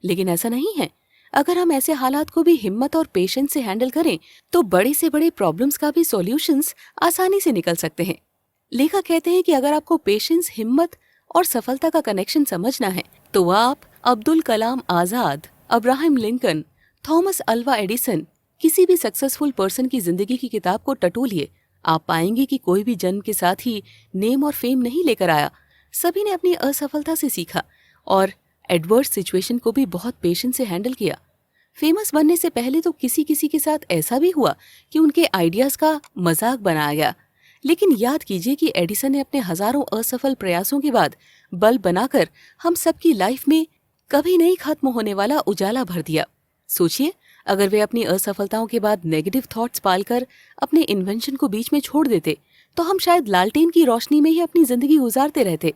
S1: लेकिन ऐसा नहीं है। अगर हम ऐसे हालात को भी हिम्मत और पेशेंस से हैंडल करें तो बड़े से बड़े प्रॉब्लम्स का भी सॉल्यूशंस आसानी से निकल सकते हैं। लेखक कहते हैं कि अगर आपको पेशेंस, हिम्मत और सफलता का कनेक्शन समझना है तो आप Abdul Kalam Azad, Abraham Lincoln, Thomas Alva Edison, किसी भी सक्सेसफुल पर्सन की जिंदगी की किताब को टटोलिए। आप पाएंगे कि कोई भी जन्म के साथ ही नेम और फेम नहीं लेकर आया। सभी ने अपनी असफलता से सीखा और एडवर्स सिचुएशन को भी बहुत पेशेंस से हैंडल किया। फेमस बनने से पहले तो किसी किसी के साथ ऐसा भी हुआ कि उनके आइडियाज का मजाक बनाया गया। लेकिन याद कीजिए कि एडिसन ने अपने हजारों असफल प्रयासों के बाद बल्ब बनाकर हम सबकी लाइफ में कभी नहीं खत्म होने वाला उजाला भर दिया। सोचिए, अगर वे अपनी असफलताओं के बाद नेगेटिव थॉट्स पालकर अपने इन्वेंशन को बीच में छोड़ देते तो हम शायद लालटेन की रोशनी में ही अपनी जिंदगी गुजारते रहते।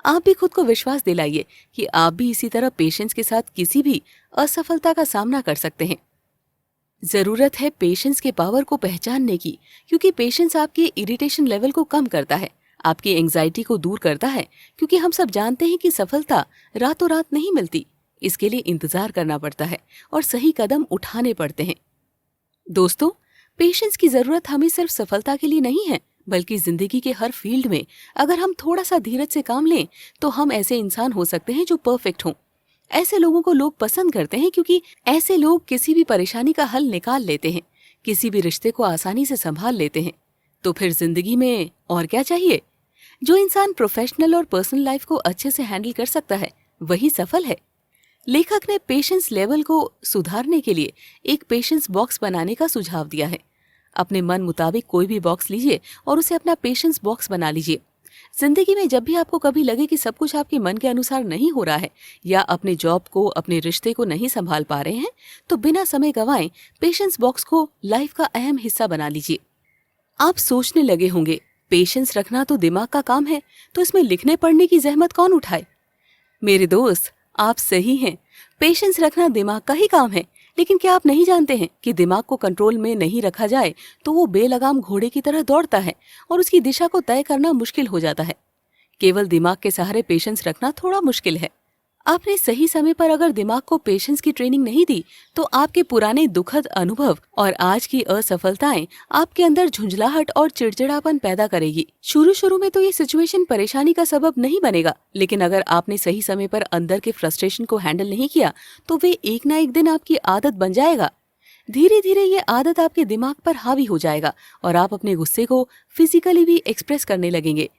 S1: आप भी खुद को विश्वास दिलाइए कि आप भी इसी तरह पेशेंस के साथ किसी भी असफलता का सामना कर सकते हैं। जरूरत है पेशेंस के पावर को पहचानने की, क्योंकि पेशेंस आपके इरिटेशन लेवल को कम करता है, आपकी एंजाइटी को दूर करता है। क्योंकि हम सब जानते हैं कि सफलता रातों रात नहीं मिलती, इसके लिए इंतजार करना पड़ता है और सही कदम उठाने पड़ते हैं। दोस्तों, पेशेंस की जरूरत हमें सिर्फ सफलता के लिए नहीं है, बल्कि जिंदगी के हर फील्ड में अगर हम थोड़ा सा धीरज से काम लें तो हम ऐसे इंसान हो सकते हैं जो परफेक्ट हों। ऐसे लोगों को लोग पसंद करते हैं क्योंकि ऐसे लोग किसी भी परेशानी का हल निकाल लेते हैं, किसी भी रिश्ते को आसानी से संभाल लेते हैं। तो फिर जिंदगी में और क्या चाहिए? जो इंसान प्रोफेशनल और पर्सनल लाइफ को अच्छे से हैंडल कर सकता है वही सफल है। लेखक ने पेशेंस लेवल को सुधारने के लिए एक पेशेंस बॉक्स बनाने का सुझाव दिया है। अपने मन मुताबिक कोई भी बॉक्स लीजिए और उसे अपना पेशेंस बॉक्स बना लीजिए। जिंदगी में जब भी आपको कभी लगे कि सब कुछ आपके मन के अनुसार नहीं हो रहा है या अपने जॉब को, अपने रिश्ते को नहीं संभाल पा रहे हैं, तो बिना समय गंवाए पेशेंस बॉक्स को लाइफ का अहम हिस्सा बना लीजिए। आप सोचने लगे होंगे, पेशेंस रखना तो दिमाग का काम है, तो इसमें लिखने पढ़ने की जहमत कौन उठाए? मेरे दोस्त, आप सही हैं। पेशेंस रखना दिमाग का ही काम है, लेकिन क्या आप नहीं जानते हैं कि दिमाग को कंट्रोल में नहीं रखा जाए तो वो बेलगाम घोड़े की तरह दौड़ता है और उसकी दिशा को तय करना मुश्किल हो जाता है। केवल दिमाग के सहारे पेशेंस रखना थोड़ा मुश्किल है। आपने सही समय पर अगर दिमाग को पेशेंस की ट्रेनिंग नहीं दी तो आपके पुराने दुखद अनुभव और आज की असफलताएं आपके अंदर झुंझलाहट और चिड़चिड़ापन पैदा करेगी। शुरू शुरू में तो ये सिचुएशन परेशानी का सबब नहीं बनेगा, लेकिन अगर आपने सही समय पर अंदर के फ्रस्ट्रेशन को हैंडल नहीं किया तो वे एक ना एक दिन आपकी आदत बन जाएगा। धीरे धीरे ये आदत आपके दिमाग पर हावी हो जाएगा और आप अपने गुस्से को फिजिकली भी एक्सप्रेस करने लगेंगे।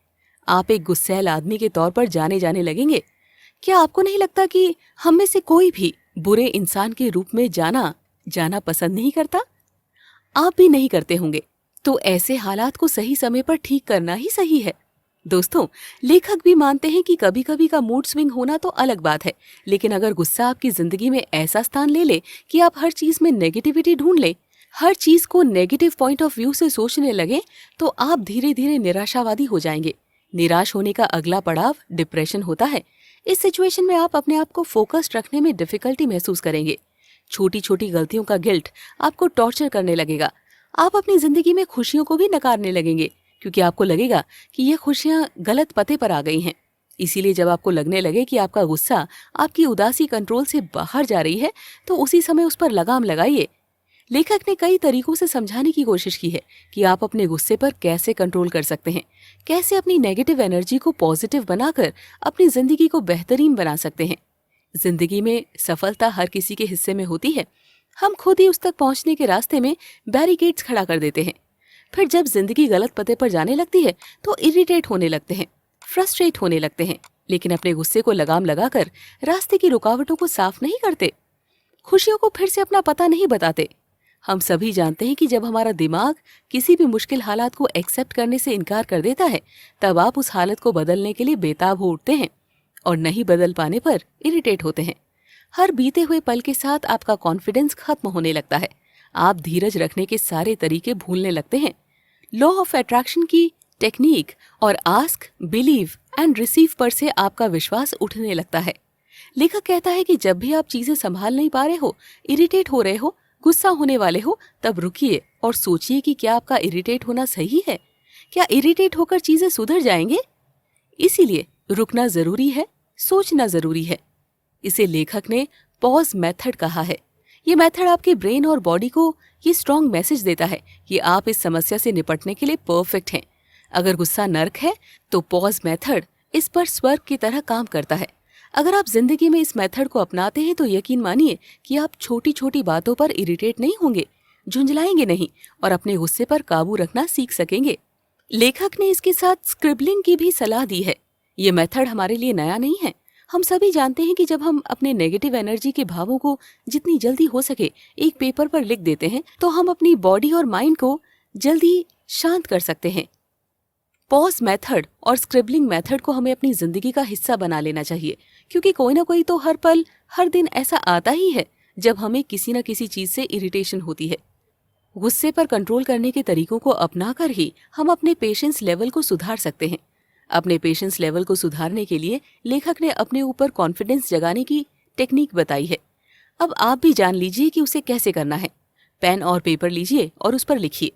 S1: आप एक गुस्सैल आदमी के तौर पर जाने जाने लगेंगे। क्या आपको नहीं लगता कि हम में से कोई भी बुरे इंसान के रूप में जाना पसंद नहीं करता? आप भी नहीं करते होंगे। तो ऐसे हालात को सही समय पर ठीक करना ही सही है। दोस्तों, लेखक भी मानते हैं कि कभी कभी का मूड स्विंग होना तो अलग बात है, लेकिन अगर गुस्सा आपकी जिंदगी में ऐसा स्थान ले ले कि आप हर चीज में नेगेटिविटी ढूंढ ले, हर चीज को नेगेटिव पॉइंट ऑफ व्यू से सोचने लगे, तो आप धीरे धीरे निराशावादी हो जाएंगे। निराश होने का अगला पड़ाव डिप्रेशन होता है। इस सिचुएशन में आप अपने आप को फोकस्ड रखने में डिफिकल्टी महसूस करेंगे। छोटी छोटी गलतियों का गिल्ट आपको टॉर्चर करने लगेगा। आप अपनी जिंदगी में खुशियों को भी नकारने लगेंगे, क्योंकि आपको लगेगा कि ये खुशियां गलत पते पर आ गई हैं। इसीलिए जब आपको लगने लगे कि आपका गुस्सा, आपकी उदासी कंट्रोल से बाहर जा रही है, तो उसी समय उस पर लगाम लगाइए। लेखक ने कई तरीकों से समझाने की कोशिश की है कि आप अपने गुस्से पर कैसे कंट्रोल कर सकते हैं, कैसे अपनी नेगेटिव एनर्जी को पॉजिटिव बनाकर अपनी जिंदगी को बेहतरीन बना सकते हैं। जिंदगी में सफलता हर किसी के हिस्से में होती है। हम खुद ही उस तक पहुंचने के रास्ते में बैरिकेड्स खड़ा कर देते हैं। फिर जब जिंदगी गलत पते पर जाने लगती है तो इरिटेट होने लगते हैं, फ्रस्ट्रेट होने लगते हैं, लेकिन अपने गुस्से को लगाम लगाकर रास्ते की रुकावटों को साफ नहीं करते, खुशियों को फिर से अपना पता नहीं बताते। हम सभी जानते हैं कि जब हमारा दिमाग किसी भी मुश्किल हालात को एक्सेप्ट करने से इनकार कर देता है, तब आप उस हालत को बदलने के लिए बेताब हो उठते हैं और नहीं बदल पाने पर इरिटेट होते हैं। हर बीते हुए पल के साथ आपका कॉन्फिडेंस खत्म होने लगता है। आप धीरज रखने के सारे तरीके भूलने लगते हैं। लॉ ऑफ अट्रैक्शन की टेक्निक और आस्क, बिलीव एंड रिसीव पर से आपका विश्वास उठने लगता है। लेखक कहता है कि जब भी आप चीजें संभाल नहीं पा रहे हो, इरिटेट हो रहे हो, गुस्सा होने वाले हो, तब रुकिए और सोचिए कि क्या आपका इरिटेट होना सही है? क्या इरिटेट होकर चीजें सुधर जाएंगे? इसीलिए रुकना जरूरी है, सोचना जरूरी है। इसे लेखक ने पॉज मेथड कहा है। ये मेथड आपके ब्रेन और बॉडी को ये स्ट्रॉन्ग मैसेज देता है कि आप इस समस्या से निपटने के लिए परफेक्ट हैं। अगर गुस्सा नर्क है तो पॉज मेथड इस पर स्वर्ग की तरह काम करता है। अगर आप जिंदगी में इस मेथड को अपनाते हैं तो यकीन मानिए कि आप छोटी छोटी बातों पर इरिटेट नहीं होंगे, झुंझलाएंगे नहीं और अपने गुस्से पर काबू रखना सीख सकेंगे। लेखक ने इसके साथ स्क्रिबलिंग की भी सलाह दी है। ये मेथड हमारे लिए नया नहीं है। हम सभी जानते हैं कि जब हम अपने नेगेटिव एनर्जी के भावों को जितनी जल्दी हो सके एक पेपर पर लिख देते हैं तो हम अपनी बॉडी और माइंड को जल्दी शांत कर सकते हैं। पॉज मेथड और स्क्रिबलिंग मेथड को हमें अपनी जिंदगी का हिस्सा बना लेना चाहिए, क्योंकि कोई ना कोई तो हर पल हर दिन ऐसा आता ही है जब हमें किसी न किसी चीज से इरिटेशन होती है। गुस्से पर कंट्रोल करने के तरीकों को अपनाकर ही हम अपने पेशेंस लेवल को सुधार सकते हैं। अपने पेशेंस लेवल को सुधारने के लिए लेखक ने अपने ऊपर कॉन्फिडेंस जगाने की टेक्निक बताई है। अब आप भी जान लीजिए कि उसे कैसे करना है। पेन और पेपर लीजिए और उस पर लिखिए,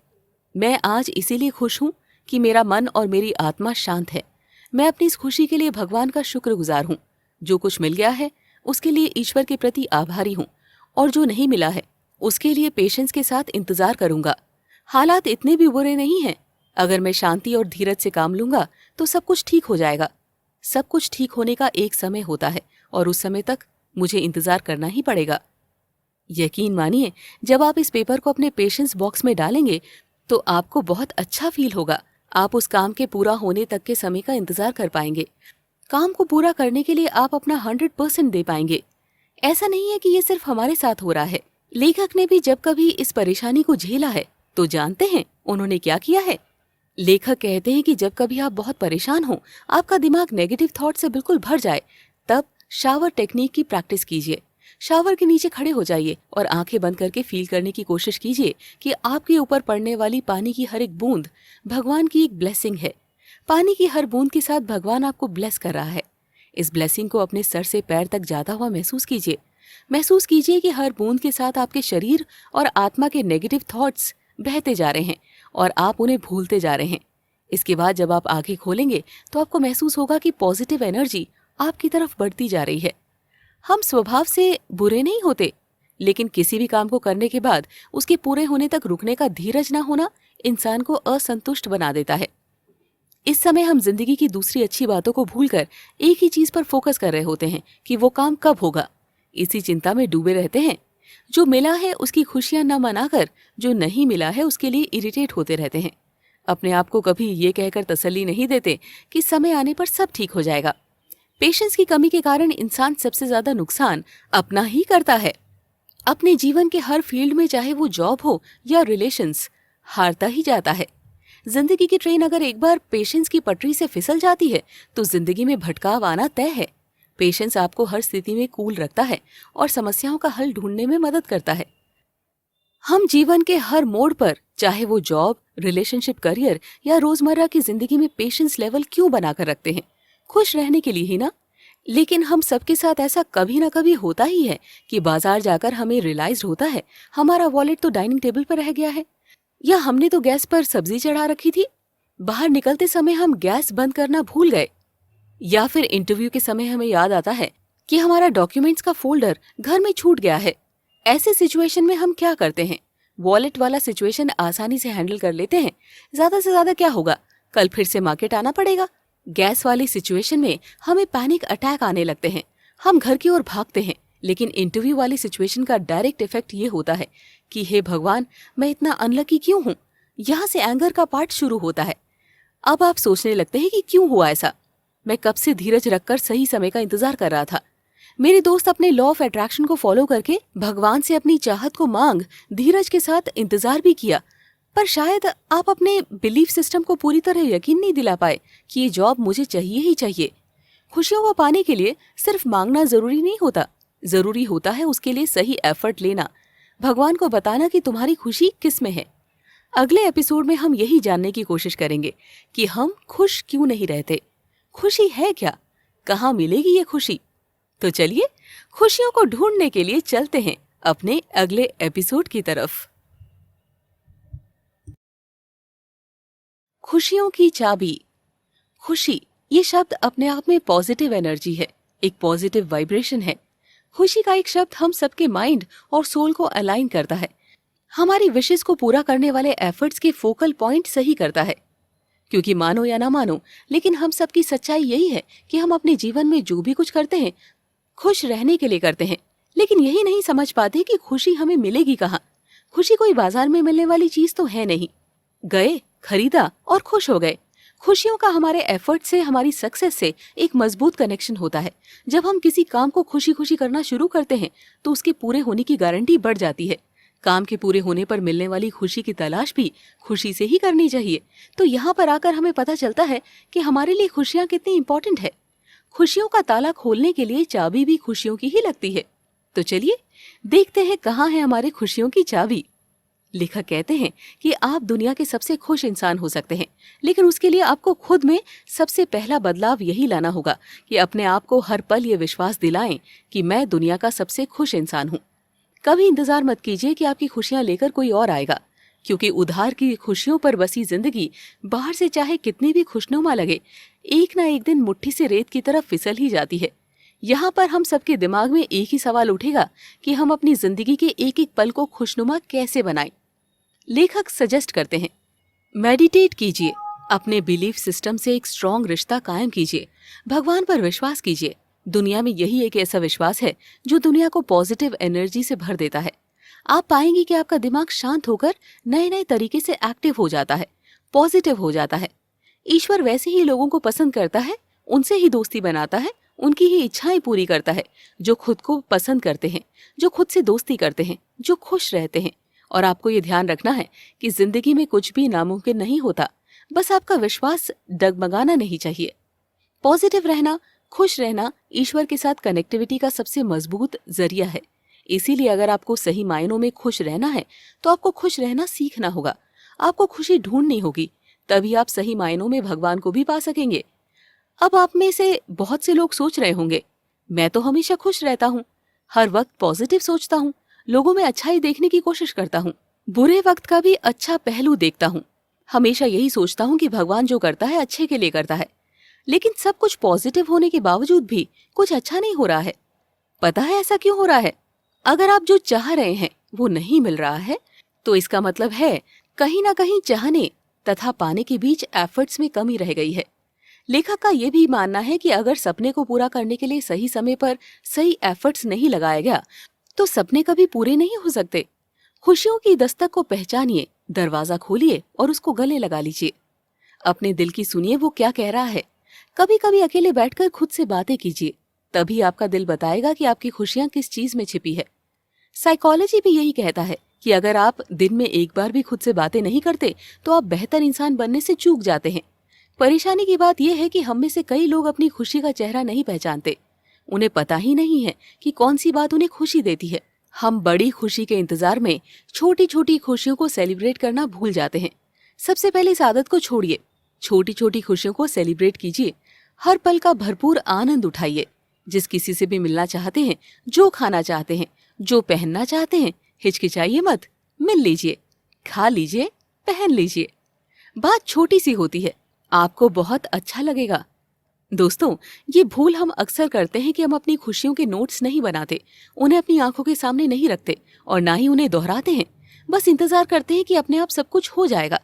S1: मैं आज इसीलिए खुश हूँ कि मेरा मन और मेरी आत्मा शांत है। मैं अपनी इस खुशी के लिए भगवान का शुक्रगुजार हूँ। जो कुछ मिल गया है उसके लिए ईश्वर के प्रति आभारी हूँ और जो नहीं मिला है उसके लिए पेशेंस के साथ इंतजार करूंगा। हालात इतने भी बुरे नहीं हैं। अगर मैं शांति और धीरज से काम लूंगा तो सब कुछ ठीक हो जाएगा। सब कुछ ठीक होने का एक समय होता है और उस समय तक मुझे इंतजार करना ही पड़ेगा। यकीन मानिए, जब आप इस पेपर को अपने पेशेंस बॉक्स में डालेंगे तो आपको बहुत अच्छा फील होगा। आप उस काम के पूरा होने तक के समय का इंतजार कर पाएंगे। काम को पूरा करने के लिए आप अपना 100% दे पाएंगे। ऐसा नहीं है कि ये सिर्फ हमारे साथ हो रहा है। लेखक ने भी जब कभी इस परेशानी को झेला है तो जानते हैं उन्होंने क्या किया है। लेखक कहते हैं कि जब कभी आप बहुत परेशान हो, आपका दिमाग नेगेटिव थॉट से बिल्कुल भर जाए, तब शावर टेक्निक की प्रैक्टिस कीजिए। शावर के नीचे खड़े हो जाइए और आंखें बंद करके फील करने की कोशिश कीजिए कि आपके ऊपर पड़ने वाली पानी की हर एक बूंद भगवान की एक ब्लेसिंग है। पानी की हर बूंद के साथ भगवान आपको ब्लेस कर रहा है। इस ब्लेसिंग को अपने सर से पैर तक जाता हुआ महसूस कीजिए। महसूस कीजिए कि हर बूंद के साथ आपके शरीर और आत्मा के नेगेटिव थॉट्स बहते जा रहे हैं और आप उन्हें भूलते जा रहे हैं। इसके बाद जब आप आंखें खोलेंगे तो आपको महसूस होगा कि पॉजिटिव एनर्जी आपकी तरफ बढ़ती जा रही है। हम स्वभाव से बुरे नहीं होते, लेकिन किसी भी काम को करने के बाद उसके पूरे होने तक रुकने का धीरज न होना इंसान को असंतुष्ट बना देता है। इस समय हम जिंदगी की दूसरी अच्छी बातों को भूलकर एक ही चीज पर फोकस कर रहे होते हैं कि वो काम कब होगा। इसी चिंता में डूबे रहते हैं। जो मिला है उसकी खुशियां न मनाकर जो नहीं मिला है उसके लिए इरिटेट होते रहते हैं। अपने आप को कभी ये कहकर तसल्ली नहीं देते कि समय आने पर सब ठीक हो जाएगा। पेशेंस की कमी के कारण इंसान सबसे ज्यादा नुकसान अपना ही करता है। अपने जीवन के हर फील्ड में, चाहे वो जॉब हो या रिलेशंस, हारता ही जाता है। जिंदगी की ट्रेन अगर एक बार पेशेंस की पटरी से फिसल जाती है तो जिंदगी में भटकाव आना तय है। पेशेंस आपको हर स्थिति में कूल रखता है और समस्याओं का हल ढूंढने में मदद करता है। हम जीवन के हर मोड़ पर, चाहे वो जॉब, रिलेशनशिप, करियर या रोजमर्रा की जिंदगी में पेशेंस लेवल क्यों बनाकर रखते हैं? खुश रहने के लिए ही ना। लेकिन हम सबके साथ ऐसा कभी ना कभी होता ही है कि बाजार जाकर हमें रियलाइज होता है हमारा वॉलेट तो डाइनिंग टेबल पर रह गया है, या हमने तो गैस पर सब्जी चढ़ा रखी थी। बाहर निकलते समय हम गैस बंद करना भूल गए, या फिर इंटरव्यू के समय हमें याद आता है कि हमारा डॉक्यूमेंट्स का फोल्डर घर में छूट गया है। ऐसे सिचुएशन में हम क्या करते हैं? वॉलेट वाला सिचुएशन आसानी से हैंडल कर लेते हैं। ज्यादा से ज्यादा क्या होगा, कल फिर से मार्केट आना पड़ेगा। गैस वाली सिचुएशन में हमें पैनिक अटैक आने लगते हैं, हम घर की ओर भागते हैं। लेकिन इंटरव्यू वाली सिचुएशन का डायरेक्ट इफेक्ट ये होता है कि हे भगवान, मैं इतना अनलकी क्यों हूँ। यहाँ से एंगर का पार्ट शुरू होता है। अब आप सोचने लगते हैं कि क्यों हुआ ऐसा। मैं कब से धीरज रखकर सही समय का इंतजार कर रहा था। मेरे दोस्त अपने लॉ ऑफ अट्रैक्शन को फॉलो करके भगवान से अपनी चाहत को मांग धीरज के साथ इंतजार भी किया, पर शायद आप अपने बिलीफ सिस्टम को पूरी तरह यकीन नहीं दिला पाए कि ये जॉब मुझे चाहिए ही चाहिए। खुशियों को पाने के लिए सिर्फ मांगना जरूरी नहीं होता, जरूरी होता है उसके लिए सही एफर्ट लेना, भगवान को बताना कि तुम्हारी खुशी किस में है। अगले एपिसोड में हम यही जानने की कोशिश करेंगे कि हम खुश क्यों नहीं रहते, खुशी है क्या, कहाँ मिलेगी ये खुशी। तो चलिए खुशियों को ढूंढने के लिए चलते हैं अपने अगले एपिसोड की तरफ। खुशियों की चाबी। खुशी ये शब्द अपने आप में पॉजिटिव एनर्जी है, एक पॉजिटिव वाइब्रेशन है। खुशी का एक शब्द हम सबके माइंड और सोल को अलाइन करता है, हमारी विशेस को पूरा करने वाले एफर्ट्स के फोकल पॉइंट सही करता है। क्योंकि मानो या ना मानो, लेकिन हम सबकी सच्चाई यही है कि हम अपने जीवन में जो भी कुछ करते हैं खुश रहने के लिए करते हैं, लेकिन यही नहीं समझ पाते कि खुशी हमें मिलेगी कहाँ। खुशी कोई बाजार में मिलने वाली चीज तो है नहीं। गए, खरीदा और खुश हो गए। खुशियों का हमारे एफर्ट से, हमारी सक्सेस से एक मजबूत कनेक्शन होता है। जब हम किसी काम को खुशी खुशी करना शुरू करते हैं तो उसके पूरे होने की गारंटी बढ़ जाती है। काम के पूरे होने पर मिलने वाली खुशी की तलाश भी खुशी से ही करनी चाहिए। तो यहाँ पर आकर हमें पता चलता है कि हमारे लिए खुशियाँ कितनी इंपॉर्टेंट है। खुशियों का ताला खोलने के लिए चाबी भी खुशियों की ही लगती है। तो चलिए देखते हैं कहाँ है हमारे खुशियों की चाबी। लेखक कहते हैं कि आप दुनिया के सबसे खुश इंसान हो सकते हैं, लेकिन उसके लिए आपको खुद में सबसे पहला बदलाव यही लाना होगा कि अपने आप को हर पल ये विश्वास दिलाएं कि मैं दुनिया का सबसे खुश इंसान हूँ। कभी इंतजार मत कीजिए कि आपकी खुशियां लेकर कोई और आएगा, क्योंकि उधार की खुशियों पर बसी जिंदगी बाहर से चाहे कितनी भी खुशनुमा लगे, एक ना एक दिन मुट्ठी से रेत की तरफ फिसल ही जाती है। यहाँ पर हम सबके दिमाग में एक ही सवाल उठेगा कि हम अपनी जिंदगी के एक एक पल को खुशनुमा कैसे बनाएं। लेखक सजेस्ट करते हैं, मेडिटेट कीजिए, अपने बिलीफ सिस्टम से एक स्ट्रॉन्ग रिश्ता कायम कीजिए, भगवान पर विश्वास कीजिए। दुनिया में यही एक ऐसा विश्वास है जो दुनिया को पॉजिटिव एनर्जी से भर देता है। आप पाएंगे कि आपका दिमाग शांत होकर नए नए तरीके से एक्टिव हो जाता है, पॉजिटिव हो जाता है। ईश्वर वैसे ही लोगों को पसंद करता है, उनसे ही दोस्ती बनाता है, उनकी ही इच्छाएं पूरी करता है जो खुद को पसंद करते हैं, जो खुद से दोस्ती करते हैं, जो खुश रहते हैं। और आपको ये ध्यान रखना है कि जिंदगी में कुछ भी नामुमकिन नहीं होता, बस आपका विश्वास डगमगाना नहीं चाहिए। पॉजिटिव रहना, खुश रहना ईश्वर के साथ कनेक्टिविटी का सबसे मजबूत जरिया है। इसीलिए अगर आपको सही मायनों में खुश रहना है तो आपको खुश रहना सीखना होगा। आपको खुशी ढूंढनी होगी, तभी आप सही मायनों में भगवान को भी पा सकेंगे। अब आप में से बहुत से लोग सोच रहे होंगे, मैं तो हमेशा खुश रहता हूँ, हर वक्त पॉजिटिव सोचता हूँ, लोगों में अच्छाई देखने की कोशिश करता हूँ, बुरे वक्त का भी अच्छा पहलू देखता हूँ, हमेशा यही सोचता हूँ कि भगवान जो करता है अच्छे के लिए करता है। लेकिन सब कुछ पॉजिटिव होने के बावजूद भी कुछ अच्छा नहीं हो रहा है। पता है ऐसा क्यों हो रहा है? अगर आप जो चाह रहे हैं वो नहीं मिल रहा है तो इसका मतलब है कहीं ना कहीं चाहने तथा पाने के बीच एफर्ट्स में कमी रह गई है। लेखक का ये भी मानना है कि अगर सपने को पूरा करने के लिए सही समय पर सही एफर्ट्स नहीं लगाया गया तो सपने कभी पूरे नहीं हो सकते। खुशियों की दस्तक को पहचानिए, दरवाजा खोलिए और उसको गले लगा लीजिए। अपने दिल की सुनिए वो क्या कह रहा है। कभी कभी अकेले बैठकर खुद से बातें कीजिए, तभी आपका दिल बताएगा कि आपकी खुशियां किस चीज में छिपी है। साइकोलॉजी भी यही कहता है कि अगर आप दिन में एक बार भी खुद से बातें नहीं करते तो आप बेहतर इंसान बनने से चूक जाते हैं। परेशानी की बात यह है कि हम में से कई लोग अपनी खुशी का चेहरा नहीं पहचानते। उन्हें पता ही नहीं है कि कौन सी बात उन्हें खुशी देती है। हम बड़ी खुशी के इंतजार में छोटी छोटी खुशियों को सेलिब्रेट करना भूल जाते हैं। सबसे पहले इस आदत को छोड़िए, छोटी छोटी खुशियों को सेलिब्रेट कीजिए। हर पल का भरपूर आनंद उठाइए। जिस किसी से भी मिलना चाहते हैं, जो खाना चाहते हैं, जो पहनना चाहते हैं, हिचकिचाइए मत, मिल लीजिए, खा लीजिए, पहन लीजिए। बात छोटी सी होती है, आपको बहुत अच्छा लगेगा। दोस्तों, ये भूल हम अक्सर करते हैं कि हम अपनी खुशियों के नोट्स नहीं बनाते, उन्हें अपनी आंखों के सामने नहीं रखते और ना ही उन्हें दोहराते हैं। बस इंतजार करते हैं कि अपने आप सब कुछ हो जाएगा।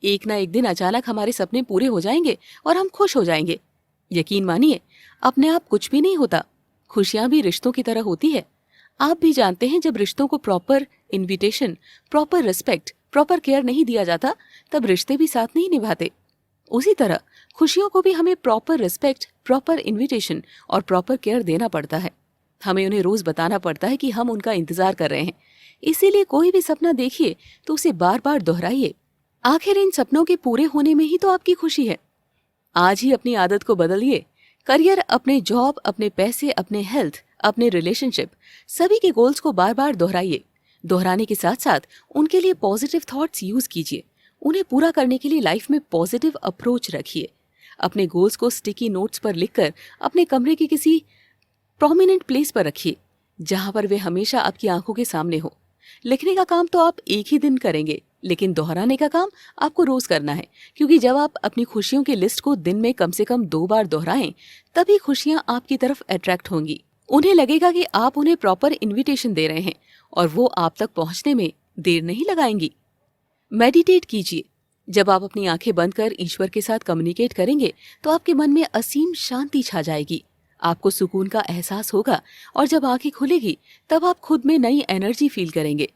S1: एक ना एक दिन अचानक हमारे सपने पूरे हो जाएंगे और हम खुश हो जाएंगे। यकीन मानिए, अपने आप कुछ भी नहीं होता। खुशियां भी रिश्तों की तरह होती है। आप भी जानते हैं, जब रिश्तों को proper invitation, proper respect, proper care नहीं दिया जाता तब रिश्ते भी साथ नहीं निभाते। उसी तरह खुशियों को भी हमें प्रॉपर रिस्पेक्ट, प्रॉपर इन्विटेशन और प्रॉपर केयर देना पड़ता है। हमें उन्हें रोज बताना पड़ता है कि हम उनका इंतजार कर रहे हैं। इसीलिए कोई भी सपना देखिए तो उसे बार बार दोहराइए। आखिर इन सपनों के पूरे होने में ही तो आपकी खुशी है। आज ही अपनी आदत को बदलिए। करियर, अपने जॉब, अपने पैसे, अपने हेल्थ, अपने रिलेशनशिप, सभी के गोल्स को बार बार दोहराइए। दोहराने के साथ साथ उनके लिए पॉजिटिव थॉट्स यूज कीजिए। उन्हें पूरा करने के लिए लाइफ में पॉजिटिव अप्रोच रखिए। अपने गोल्स को स्टिकी नोट्स पर लिखकर अपने कमरे के किसी प्रोमिनेंट प्लेस पर रखिए, जहां पर वे हमेशा आपकी आंखों के सामने हो। लिखने का काम तो आप एक ही दिन करेंगे, लेकिन दोहराने का काम आपको रोज करना है, क्योंकि जब आप अपनी खुशियों की लिस्ट को दिन में कम से कम 2 बार दोहराएं, तभी खुशियां आपकी तरफ अट्रैक्ट होंगी। उन्हें लगेगा कि आप उन्हें प्रॉपर इन्विटेशन दे रहे हैं और वो आप तक पहुंचने में देर नहीं लगाएंगी। मेडिटेट कीजिए। जब आप अपनी आंखें बंद कर ईश्वर के साथ कम्युनिकेट करेंगे तो आपके मन में असीम शांति छा जाएगी। आपको सुकून का एहसास होगा और जब आंखें खुलेगी तब आप खुद में नई एनर्जी फील करेंगे।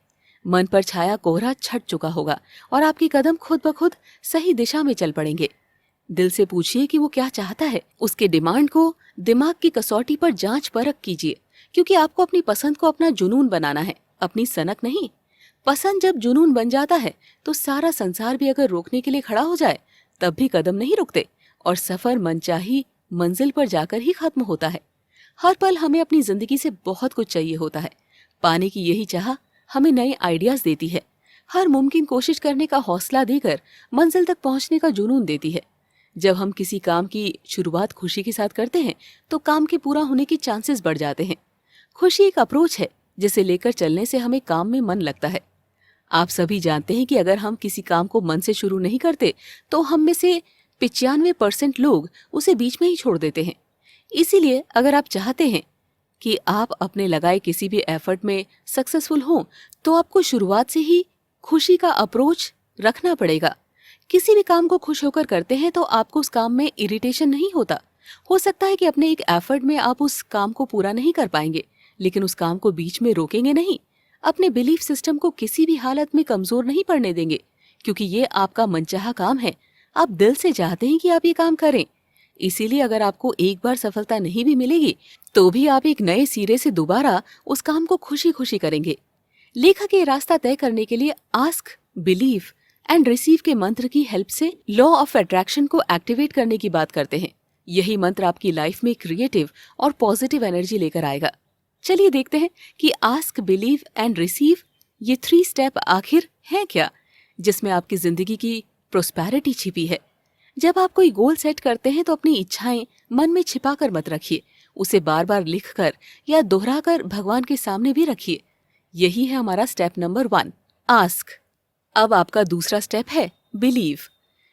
S1: मन पर छाया कोहरा छट चुका होगा और आपके कदम खुद ब खुद सही दिशा में चल पड़ेंगे। दिल से पूछिए कि वो क्या चाहता है। उसके डिमांड को दिमाग की कसौटी पर जांच परख कीजिए, क्योंकि आपको अपनी पसंद को अपना जुनून बनाना है, अपनी सनक नहीं। पसंद जब जुनून बन जाता है तो सारा संसार भी अगर रोकने के लिए खड़ा हो जाए तब भी कदम नहीं रुकते और सफर मनचाही मंजिल पर जाकर ही खत्म होता है। हर पल हमें अपनी जिंदगी से बहुत कुछ चाहिए होता है। पाने की यही चाह हमें नए आइडियाज देती है, हर मुमकिन कोशिश करने का हौसला देकर मंजिल तक पहुंचने का जुनून देती है। जब हम किसी काम की शुरुआत खुशी के साथ करते हैं तो काम के पूरा होने के चांसेस बढ़ जाते हैं। खुशी एक अप्रोच है जिसे लेकर चलने से हमें काम में मन लगता है। आप सभी जानते हैं कि अगर हम किसी काम को मन से शुरू नहीं करते तो हम में से 95% लोग उसे बीच में ही छोड़ देते हैं। इसीलिए अगर आप चाहते हैं कि आप अपने लगाए किसी भी एफर्ट में सक्सेसफुल हों तो आपको शुरुआत से ही खुशी का अप्रोच रखना पड़ेगा। किसी भी काम को खुश होकर करते हैं तो आपको उस काम में इरिटेशन नहीं होता। हो सकता है कि अपने एक एफर्ट में आप उस काम को पूरा नहीं कर पाएंगे, लेकिन उस काम को बीच में रोकेंगे नहीं। अपने बिलीफ सिस्टम को किसी भी हालत में कमजोर नहीं पड़ने देंगे, क्योंकि ये आपका मनचाहा काम है। आप दिल से चाहते हैं कि आप ये काम करें। इसीलिए अगर आपको एक बार सफलता नहीं भी मिलेगी तो भी आप एक नए सिरे से दोबारा उस काम को खुशी खुशी करेंगे। लेखक ये रास्ता तय करने के लिए आस्क, बिलीव एंड रिसीव के मंत्र की हेल्प से लॉ ऑफ अट्रैक्शन को एक्टिवेट करने की बात करते हैं। यही मंत्र आपकी लाइफ में क्रिएटिव और पॉजिटिव एनर्जी लेकर आएगा। चलिए देखते हैं कि आस्क, बिलीव एंड रिसीव ये 3 स्टेप आखिर हैं क्या, जिसमें आपकी जिंदगी की प्रोस्पेरिटी छिपी है। जब आप कोई गोल सेट करते हैं तो अपनी इच्छाएं मन में छिपा कर मत रखिए, उसे बार बार लिखकर या दोहराकर भगवान के सामने भी रखिए। यही है हमारा स्टेप नंबर 1, आस्क। अब आपका दूसरा स्टेप है बिलीव।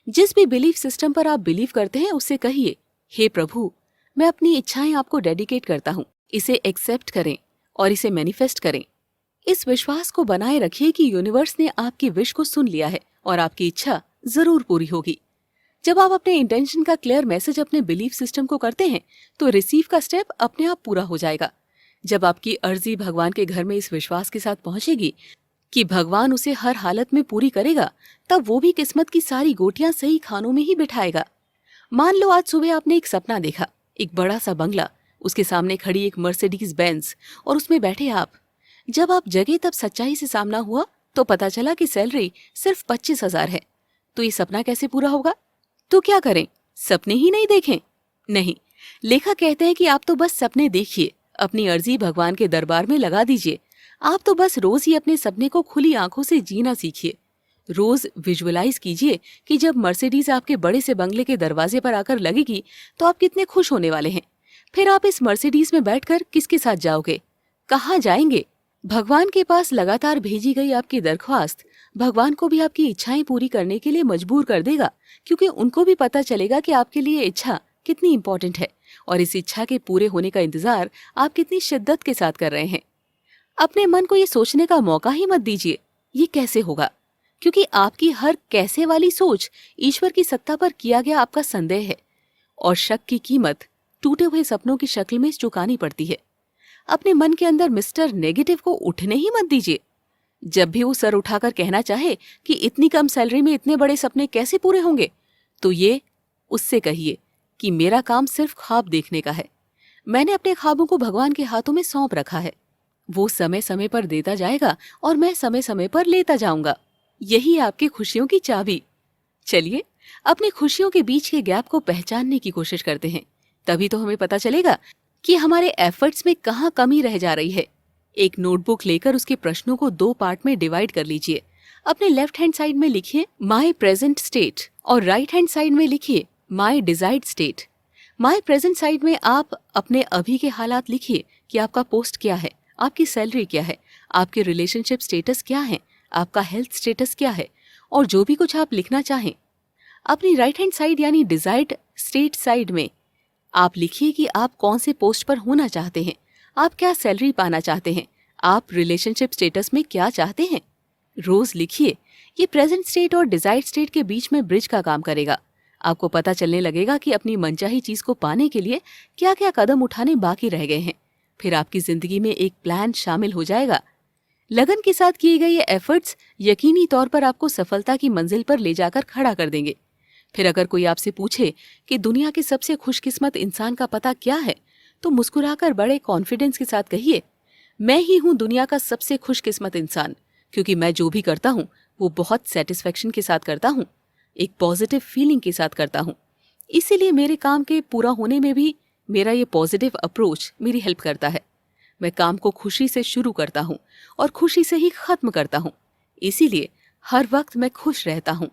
S1: जिस भी बिलीफ सिस्टम पर आप बिलीव करते हैं उससे कहिए, हे प्रभु, मैं अपनी इच्छाएं आपको डेडिकेट करता हूँ, इसे एक्सेप्ट करें और इसे मैनिफेस्ट करें। इस विश्वास को बनाए रखिए कि यूनिवर्स ने आपकी विश को सुन लिया है और आपकी इच्छा जरूर पूरी होगी। जब आप अपने इंटेंशन का क्लियर मैसेज अपने बिलीफ सिस्टम को करते हैं तो रिसीव का स्टेप अपने आप पूरा हो जाएगा। जब आपकी अर्जी भगवान के घर में इस विश्वास के साथ पहुंचेगी कि भगवान उसे हर हालत में पूरी करेगा, तब वो भी किस्मत की सारी गोटियां सही खानों में ही बिठाएगा। मान लो आज सुबह आपने एक सपना देखा, एक बड़ा सा बंगला, उसके सामने खड़ी एक मर्सिडीज बेंज और उसमें बैठे आप। जब आप जगे तब सच्चाई से सामना हुआ तो पता चला कि सैलरी सिर्फ 25,000 है। तो ये सपना कैसे पूरा होगा? तो क्या करें, सपने ही नहीं देखें? नहीं, लेखक कहते हैं कि आप तो बस सपने देखिए, अपनी अर्जी भगवान के दरबार में लगा दीजिए। आप तो बस रोज ही अपने सपने को खुली आंखों से जीना सीखिए। रोज विजुअलाइज कीजिए कि जब मर्सिडीज आपके बड़े से बंगले के दरवाजे पर आकर लगेगी तो आप कितने खुश होने वाले हैं। फिर आप इस मर्सिडीज में बैठकर किसके साथ जाओगे, कहाँ जाएंगे? भगवान के पास लगातार भेजी गई आपकी दरख्वास्त भगवान को भी आपकी इच्छाएं पूरी करने के लिए मजबूर कर देगा, क्योंकि उनको भी पता चलेगा कि आपके लिए इच्छा कितनी इंपॉर्टेंट है और इस इच्छा के पूरे होने का इंतजार आप कितनी शिद्दत के साथ कर रहे हैं। अपने मन को ये सोचने का मौका ही मत दीजिए ये कैसे होगा, क्योंकि आपकी हर कैसे वाली सोच ईश्वर की सत्ता पर किया गया आपका संदेह है और शक की कीमत टूटे हुए सपनों की शक्ल में चुकानी पड़ती है। अपने मन के अंदर मिस्टर नेगेटिव को उठने ही मत दीजिए। जब भी वो सर उठाकर कहना चाहे कि इतनी कम सैलरी में इतने बड़े सपने कैसे पूरे होंगे, तो ये उससे कहिए कि मेरा काम सिर्फ ख्वाब देखने का है। मैंने अपने ख्वाबों को भगवान के हाथों में सौंप रखा है। वो समय समय पर देता जाएगा और मैं समय समय पर लेता जाऊंगा। यही है आपकी खुशियों की चाबी। चलिए अपनी खुशियों के बीच के गैप को पहचानने की कोशिश करते हैं, तभी तो हमें पता चलेगा कि हमारे एफर्ट्स में कहाँ कमी रह जा रही है। एक नोटबुक लेकर उसके प्रश्नों को 2 पार्ट में डिवाइड कर लीजिए। अपने लेफ्ट हैंड साइड में लिखिए माई प्रेजेंट स्टेट और राइट हैंड साइड में लिखिए my desired state. My present side में आप अपने अभी के हालात लिखिए कि आपका पोस्ट क्या है, आपकी सैलरी क्या है, आपके रिलेशनशिप स्टेटस क्या है, आपका हेल्थ स्टेटस क्या है और जो भी कुछ आप लिखना चाहें। अपनी राइट हैंड साइड यानी डिजायर्ड स्टेट साइड में आप लिखिए कि आप कौन से पोस्ट पर होना चाहते हैं, आप क्या सैलरी पाना चाहते हैं, आप रिलेशनशिप स्टेटस में क्या चाहते हैं। रोज लिखिए। ये प्रेजेंट स्टेट और डिजायर्ड स्टेट के बीच में ब्रिज का काम करेगा। आपको पता चलने लगेगा कि अपनी मनचाही चीज को पाने के लिए क्या क्या कदम उठाने बाकी रह गए हैं। फिर आपकी जिंदगी में एक प्लान शामिल हो जाएगा। लगन के साथ किए गए ये एफर्ट्स यकीनी तौर पर आपको सफलता की मंजिल पर ले जाकर खड़ा कर देंगे। फिर अगर कोई आपसे पूछे कि दुनिया के सबसे खुशकिस्मत इंसान का पता क्या है, तो मुस्कुराकर बड़े कॉन्फिडेंस के साथ कहिए, मैं ही हूं दुनिया का सबसे खुशकिस्मत इंसान, क्योंकि मैं जो भी करता हूं वो बहुत सेटिस्फेक्शन के साथ करता हूं, एक पॉजिटिव फीलिंग के साथ करता हूं। इसीलिए मेरे काम के पूरा होने में भी मेरा ये पॉजिटिव अप्रोच मेरी हेल्प करता है। मैं काम को खुशी से शुरू करता हूं और खुशी से ही खत्म करता हूं। इसीलिए हर वक्त मैं खुश रहता हूं।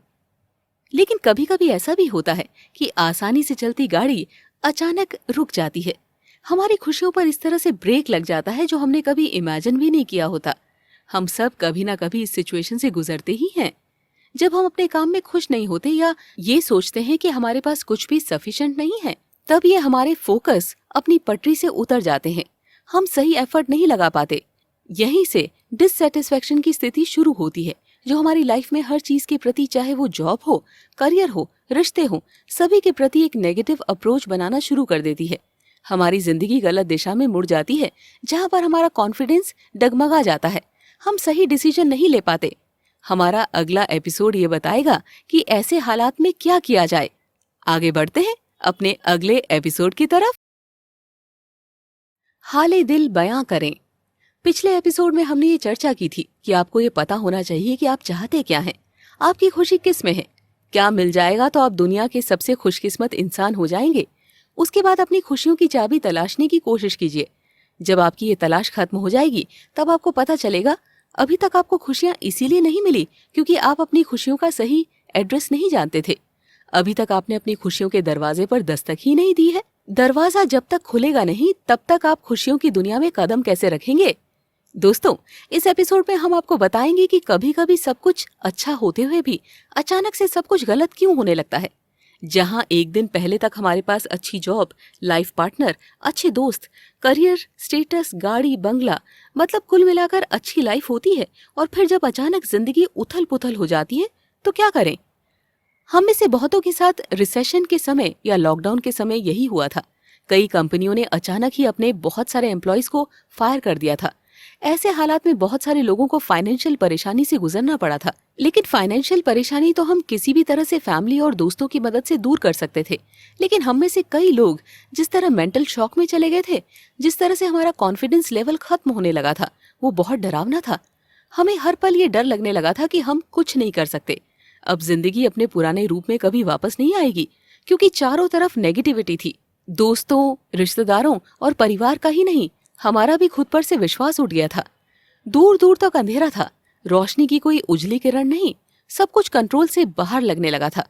S1: लेकिन कभी कभी ऐसा भी होता है कि आसानी से चलती गाड़ी अचानक रुक जाती है। हमारी खुशियों पर इस तरह से ब्रेक लग जाता है जो हमने कभी इमेजिन भी नहीं किया होता। हम सब कभी ना कभी इस सिचुएशन से गुजरते ही हैं। जब हम अपने काम में खुश नहीं होते या ये सोचते हैं कि हमारे पास कुछ भी सफिशिएंट नहीं है, तब ये हमारे फोकस अपनी पटरी से उतर जाते हैं। हम सही एफर्ट नहीं लगा पाते। यहीं से डिससेटिस्फेक्शन की स्थिति शुरू होती है, जो हमारी लाइफ में हर चीज के प्रति, चाहे वो जॉब हो, करियर हो, रिश्ते हो, सभी के प्रति एक नेगेटिव अप्रोच बनाना शुरू कर देती है। हमारी जिंदगी गलत दिशा में मुड़ जाती है, जहां पर हमारा कॉन्फिडेंस डगमगा जाता है। हम सही डिसीजन नहीं ले पाते। हमारा अगला एपिसोड ये बताएगा कि ऐसे हालात में क्या किया जाए। आगे बढ़ते हैं अपने अगले एपिसोड की तरफ। हाले दिल बयां करें। पिछले एपिसोड में हमने ये चर्चा की थी कि आपको ये पता होना चाहिए कि आप चाहते क्या हैं, आपकी खुशी किस में है। क्या मिल जाएगा तो आप दुनिया के सबसे खुशकिस्मत इंसान हो जाएंगे। उसके बाद अपनी खुशियों की चाबी तलाशने की कोशिश कीजिए। जब आपकी ये तलाश खत्म हो जाएगी, तब आपको पता चलेगा अभी तक आपको खुशियां इसीलिए नहीं मिली क्योंकि आप अपनी खुशियों का सही एड्रेस नहीं जानते थे। अभी तक आपने अपनी खुशियों के दरवाजे पर दस्तक ही नहीं दी है। दरवाजा जब तक खुलेगा नहीं, तब तक आप खुशियों की दुनिया में कदम कैसे रखेंगे। दोस्तों, इस एपिसोड में हम आपको बताएंगे कि कभी कभी सब कुछ अच्छा होते हुए भी अचानक से सब कुछ गलत क्यों होने लगता है। जहां एक दिन पहले तक हमारे पास अच्छी जॉब, लाइफ पार्टनर, अच्छे दोस्त, करियर, स्टेटस, गाड़ी, बंगला, मतलब कुल मिलाकर अच्छी लाइफ होती है, और फिर जब अचानक जिंदगी उथल पुथल हो जाती है तो क्या करें। हम में से बहुतों के साथ रिसेशन के समय या लॉकडाउन के समय यही हुआ था। कई कंपनियों ने अचानक ही अपने बहुत सारे एम्प्लॉयज को फायर कर दिया था। ऐसे हालात में बहुत सारे लोगों को फाइनेंशियल परेशानी से गुजरना पड़ा था। लेकिन फाइनेंशियल परेशानी तो हम किसी भी तरह से फैमिली और दोस्तों की मदद से दूर कर सकते थे। लेकिन हम में से कई लोग जिस तरह मेंटल शॉक में चले गए थे, जिस तरह से हमारा कॉन्फिडेंस लेवल खत्म होने लगा था, वो बहुत डरावना था। हमें हर पल ये डर लगने लगा था कि हम कुछ नहीं कर सकते। अब जिंदगी अपने पुराने रूप में कभी वापस नहीं आएगी, क्योंकि चारों तरफ नेगेटिविटी थी। दोस्तों, रिश्तेदारों और परिवार का ही नहीं, हमारा भी खुद पर से विश्वास उठ गया था। दूर दूर तक अंधेरा था, रोशनी की कोई उजली किरण नहीं, सब कुछ कंट्रोल से बाहर लगने लगा था।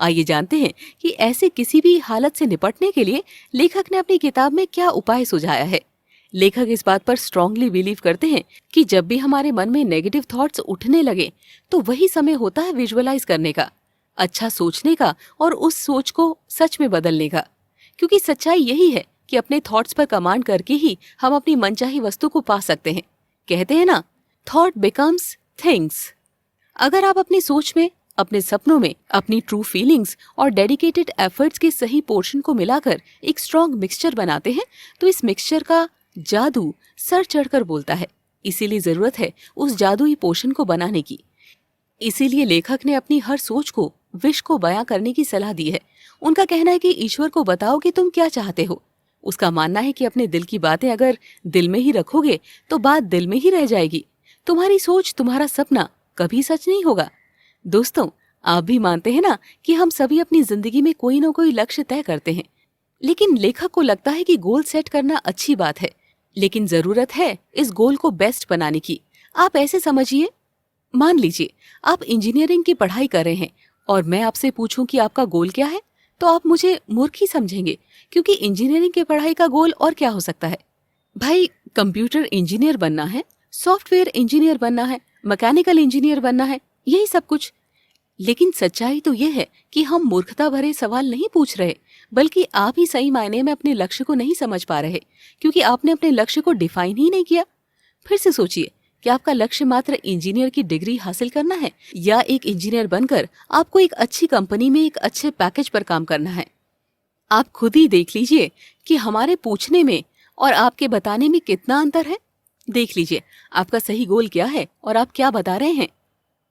S1: आइए जानते हैं कि ऐसे किसी भी हालत से निपटने के लिए लेखक ने अपनी किताब में क्या उपाय सुझाया है। लेखक इस बात पर स्ट्रांगली बिलीव करते हैं कि जब भी हमारे मन में नेगेटिव थॉट्स उठने लगे, तो वही समय होता है विजुअलाइज करने का, अच्छा सोचने का और उस सोच को सच में बदलने का। क्योंकि सच्चाई यही है कि अपने थॉट्स पर कमांड करके ही हम अपनी मनचाही वस्तु को पा सकते हैं। कहते हैं ना, थॉट बिकम्स थिंग्स। अगर आप अपनी सोच में, अपने सपनों में, अपनी ट्रू फीलिंग्स और डेडिकेटेड एफर्ट्स के सही पोर्शन को मिलाकर एक स्ट्रॉन्ग मिक्सचर बनाते हैं, तो इस मिक्सचर का जादू सर चढ़कर बोलता है। इसीलिए जरूरत है उस जादुई पोषण को बनाने की। इसीलिए लेखक ने अपनी हर सोच को, विश को बयां करने की सलाह दी है। उनका कहना है कि ईश्वर को बताओ कि तुम क्या चाहते हो। उसका मानना है कि अपने दिल की बातें अगर दिल में ही रखोगे तो बात दिल में ही रह जाएगी। तुम्हारी सोच, तुम्हारा सपना कभी सच नहीं होगा। दोस्तों, आप भी मानते हैं ना कि हम सभी अपनी जिंदगी में कोई ना कोई लक्ष्य तय करते हैं। लेकिन लेखक को लगता है कि गोल सेट करना अच्छी बात है, लेकिन जरूरत है इस गोल को बेस्ट बनाने की। आप ऐसे समझिए, मान लीजिए आप इंजीनियरिंग की पढ़ाई कर रहे हैं और मैं आपसे पूछूं कि आपका गोल क्या है, तो आप मुझे मूर्ख ही समझेंगे, क्योंकि इंजीनियरिंग की पढ़ाई का गोल और क्या हो सकता है। भाई, कंप्यूटर इंजीनियर बनना है, सॉफ्टवेयर इंजीनियर बनना है, मैकेनिकल इंजीनियर बनना है, यही सब कुछ। लेकिन सच्चाई तो ये है कि हम मूर्खता भरे सवाल नहीं पूछ रहे, बल्कि आप ही सही मायने में अपने लक्ष्य को नहीं समझ पा रहे, क्योंकि आपने अपने लक्ष्य को डिफाइन ही नहीं किया। फिर से सोचिए कि आपका लक्ष्य मात्र इंजीनियर की डिग्री हासिल करना है, या एक इंजीनियर बनकर आपको एक अच्छी कंपनी में एक अच्छे पैकेज पर काम करना है। आप खुद ही देख लीजिए कि हमारे पूछने में और आपके बताने में कितना अंतर है। देख लीजिए आपका सही गोल क्या है और आप क्या बता रहे हैं।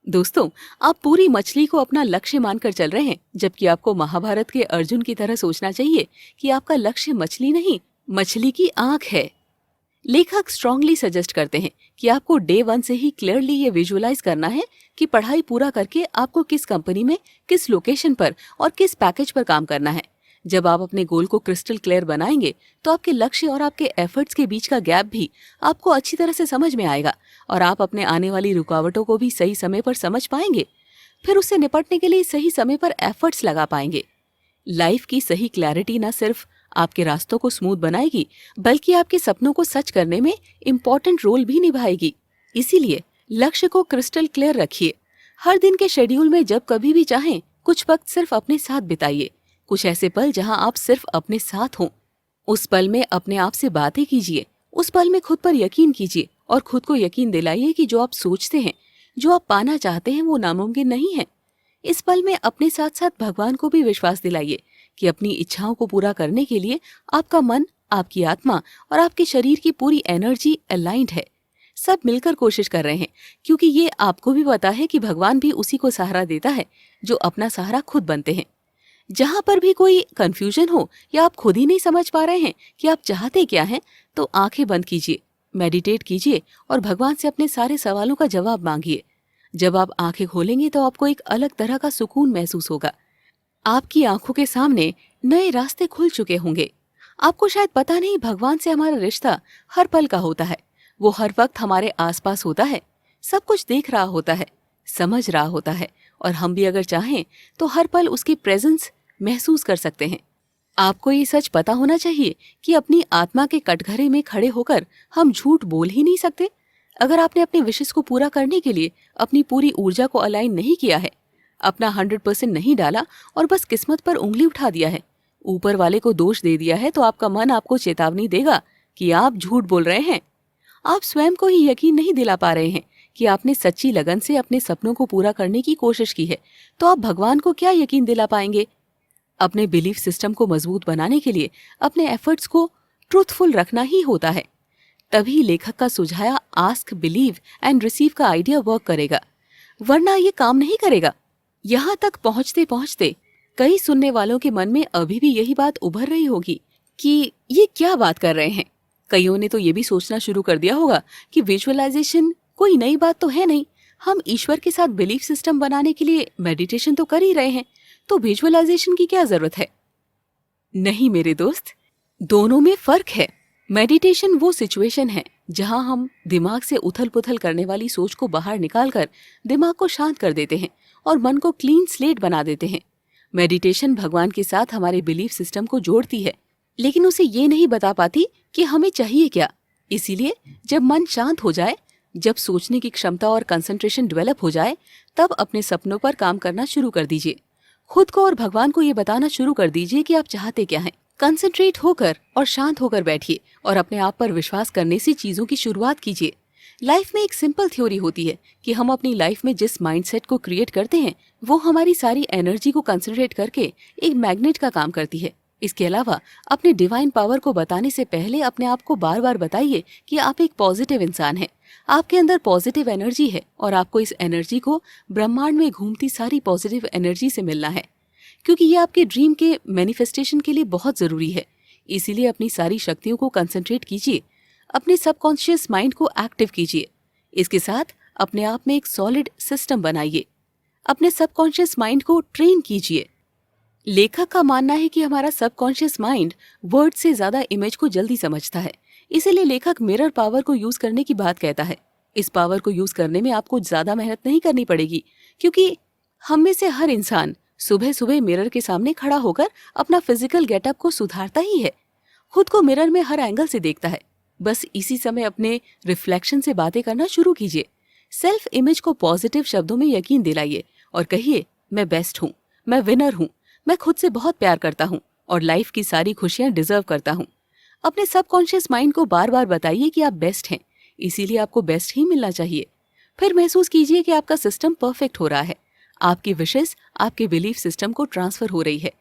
S1: दोस्तों, आप पूरी मछली को अपना लक्ष्य मानकर चल रहे हैं, जबकि आपको महाभारत के अर्जुन की तरह सोचना चाहिए कि आपका लक्ष्य मछली नहीं, मछली की आंख है। लेखक स्ट्रांगली सजेस्ट करते हैं कि आपको डे 1 से ही क्लियरली ये विजुअलाइज करना है कि पढ़ाई पूरा करके आपको किस कंपनी में, किस लोकेशन पर और किस पैकेज पर काम करना है। जब आप अपने गोल को क्रिस्टल क्लियर बनाएंगे तो आपके लक्ष्य और आपके एफर्ट्स के बीच का गैप भी आपको अच्छी तरह से समझ में आएगा और आप अपने आने वाली रुकावटों को भी सही समय पर समझ पाएंगे। फिर उससे निपटने के लिए सही समय पर एफर्ट्स लगा पाएंगे। लाइफ की सही क्लैरिटी न सिर्फ आपके रास्तों को स्मूथ बनाएगी, बल्कि आपके सपनों को सच करने में इम्पोर्टेंट रोल भी निभाएगी। इसीलिए लक्ष्य को क्रिस्टल क्लियर रखिए। हर दिन के शेड्यूल में जब कभी भी चाहें कुछ वक्त सिर्फ अपने साथ बिताइए। कुछ ऐसे पल जहां आप सिर्फ अपने साथ हों। उस पल में अपने आप से बातें कीजिए। उस पल में खुद पर यकीन कीजिए और खुद को यकीन दिलाइए कि जो आप सोचते हैं, जो आप पाना चाहते हैं, वो नामुमकिन नहीं है। इस पल में अपने साथ साथ भगवान को भी विश्वास दिलाइए कि अपनी इच्छाओं को पूरा करने के लिए आपका मन, आपकी आत्मा और आपके शरीर की पूरी एनर्जी अलाइंड है। सब मिलकर कोशिश कर रहे हैं, क्योंकि ये आपको भी पता है कि भगवान भी उसी को सहारा देता है जो अपना सहारा खुद बनते हैं। जहां पर भी कोई कंफ्यूजन हो या आप खुद ही नहीं समझ पा रहे हैं कि आप चाहते क्या हैं, तो आंखें बंद कीजिए, मेडिटेट कीजिए और भगवान से अपने सारे सवालों का जवाब मांगिए। जब आप आंखें खोलेंगे तो आपको एक अलग तरह का सुकून महसूस होगा। आपकी आंखों के सामने नए रास्ते खुल चुके होंगे। आपको शायद पता नहीं, भगवान से हमारा रिश्ता हर पल का होता है। वो हर वक्त हमारे आसपास होता है, सब कुछ देख रहा होता है, समझ रहा होता है, और हम भी अगर चाहें तो हर पल उसकी प्रेजेंस महसूस कर सकते हैं। आपको ये सच पता होना चाहिए कि अपनी आत्मा के कटघरे में खड़े होकर हम झूठ बोल ही नहीं सकते। अगर आपने अपने विशेष को पूरा करने के लिए अपनी पूरी ऊर्जा को अलाइन नहीं किया है, अपना 100% नहीं डाला और बस किस्मत पर उंगली उठा दिया है, ऊपर वाले को दोष दे दिया है, तो आपका मन आपको चेतावनी देगा कि आप झूठ बोल रहे हैं। आप स्वयं को ही यकीन नहीं दिला पा रहे हैं कि आपने सच्ची लगन से अपने सपनों को पूरा करने की कोशिश की है, तो आप भगवान को क्या यकीन दिला पाएंगे। अपने बिलीफ सिस्टम को मजबूत बनाने के लिए अपने एफर्ट्स को ट्रूथफुल रखना ही होता है। तभी लेखक का सुझाया आस्क, बिलीव एंड रिसीव का आइडिया वर्क करेगा, वरना ये काम नहीं करेगा। यहाँ तक पहुँचते पहुँचते कई सुनने वालों के मन में अभी भी यही बात उभर रही होगी कि ये क्या बात कर रहे हैं। कईयों ने तो ये भी सोचना शुरू कर दिया होगा कि विजुअलाइजेशन कोई नई बात तो है नहीं, हम ईश्वर के साथ बिलीफ सिस्टम बनाने के लिए मेडिटेशन तो कर ही रहे हैं, तो विजुअलाइजेशन की क्या जरूरत है। नहीं मेरे दोस्त, दोनों में फर्क है। मेडिटेशन वो सिचुएशन है जहां हम दिमाग से उथल पुथल करने वाली सोच को बाहर निकालकर दिमाग को शांत कर देते हैं और मन को क्लीन स्लेट बना देते हैं। मेडिटेशन भगवान के साथ हमारे बिलीफ सिस्टम को जोड़ती है, लेकिन उसे ये नहीं बता पाती कि हमें चाहिए क्या। इसीलिए जब मन शांत हो जाए, जब सोचने की क्षमता और कंसंट्रेशन डेवलप हो जाए, तब अपने सपनों पर काम करना शुरू कर दीजिए। खुद को और भगवान को ये बताना शुरू कर दीजिए कि आप चाहते क्या हैं। कंसंट्रेट होकर और शांत होकर बैठिए और अपने आप पर विश्वास करने से चीजों की शुरुआत कीजिए। लाइफ में एक सिंपल थ्योरी होती है कि हम अपनी लाइफ में जिस माइंडसेट को क्रिएट करते हैं, वो हमारी सारी एनर्जी को कंसंट्रेट करके एक मैग्नेट का काम करती है। इसके अलावा अपने डिवाइन पावर को बताने से पहले अपने आप को बार बार बताइए कि आप एक पॉजिटिव इंसान हैं, आपके अंदर पॉजिटिव एनर्जी है और आपको इस एनर्जी को ब्रह्मांड में घूमती सारी पॉजिटिव एनर्जी से मिलना है, क्योंकि ये आपके ड्रीम के मैनिफेस्टेशन के लिए बहुत जरूरी है। इसीलिए अपनी सारी शक्तियों को कंसंट्रेट कीजिए, अपने सबकॉन्शियस माइंड को एक्टिव कीजिए। इसके साथ अपने आप में एक सॉलिड सिस्टम बनाइए, अपने सबकॉन्शियस माइंड को ट्रेन कीजिए। लेखक का मानना है कि हमारा सबकॉन्शियस माइंड वर्ड से ज्यादा इमेज को जल्दी समझता है, इसीलिए लेखक मिरर पावर को यूज करने की बात कहता है। इस पावर को यूज करने में आपको ज्यादा मेहनत नहीं करनी पड़ेगी, क्योंकि हम में से हर इंसान सुबह सुबह मिरर के सामने खड़ा होकर अपना फिजिकल गेटअप को सुधारता ही है, खुद को मिरर में हर एंगल से देखता है। बस इसी समय अपने रिफ्लेक्शन से बातें करना शुरू कीजिए। सेल्फ इमेज को पॉजिटिव शब्दों में यकीन दिलाइए और कहिए, मैं बेस्ट हूँ, मैं विनर हूँ, मैं खुद से बहुत प्यार करता हूँ और लाइफ की सारी खुशियाँ डिजर्व करता हूँ। अपने सबकॉन्शियस माइंड को बार बार बताइए कि आप बेस्ट हैं, इसीलिए आपको बेस्ट ही मिलना चाहिए। फिर महसूस कीजिए कि आपका सिस्टम परफेक्ट हो रहा है, आपकी विशेस आपके बिलीफ सिस्टम को ट्रांसफर हो रही है।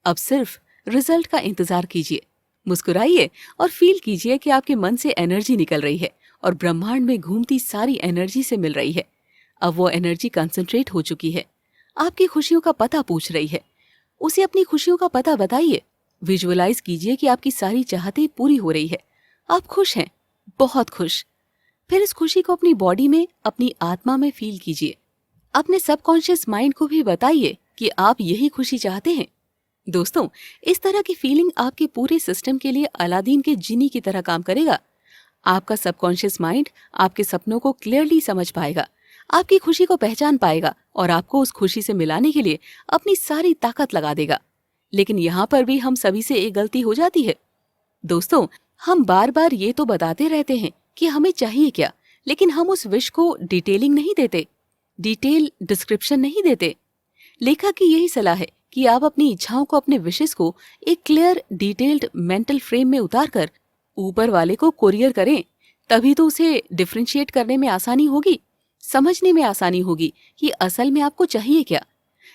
S1: अब सिर्फ रिजल्ट का इंतजार कीजिए, मुस्कुराइए और फील कीजिए कि आपके मन से एनर्जी निकल रही है और ब्रह्मांड में घूमती सारी एनर्जी से मिल रही है। अब वो एनर्जी कंसंट्रेट हो चुकी है, आपकी खुशियों का पता पूछ रही है। उसे अपनी खुशियों का पता बताइए। विजुअलाइज कीजिए कि आपकी सारी चाहतें पूरी हो रही है, आप खुश हैं, बहुत खुश। फिर इस खुशी को अपनी बॉडी में, अपनी आत्मा में फील कीजिए। अपने सबकॉन्शियस माइंड को भी बताइए कि आप यही खुशी चाहते हैं। दोस्तों, इस तरह की फीलिंग आपके पूरे सिस्टम के लिए अलादीन के जिनी की तरह काम करेगा। आपका सबकॉन्शियस माइंड आपके सपनों को क्लियरली समझ पाएगा, आपकी खुशी को पहचान पाएगा और आपको उस खुशी से मिलाने के लिए अपनी सारी ताकत लगा देगा। लेकिन यहाँ पर भी हम सभी से एक गलती हो जाती है। दोस्तों, हम बार बार ये तो बताते रहते हैं कि हमें चाहिए क्या, लेकिन हम उस विश को डिटेलिंग नहीं देते, डिटेल डिस्क्रिप्शन नहीं देते। लेखक की यही सलाह है कि आप अपनी इच्छाओं को, अपने विशेस को एक क्लियर डिटेल्ड मेंटल फ्रेम में उतारकर ऊपर वाले को कोरियर करें। तभी तो उसे डिफरेंशिएट करने में आसानी होगी, समझने में आसानी होगी कि असल में आपको चाहिए क्या।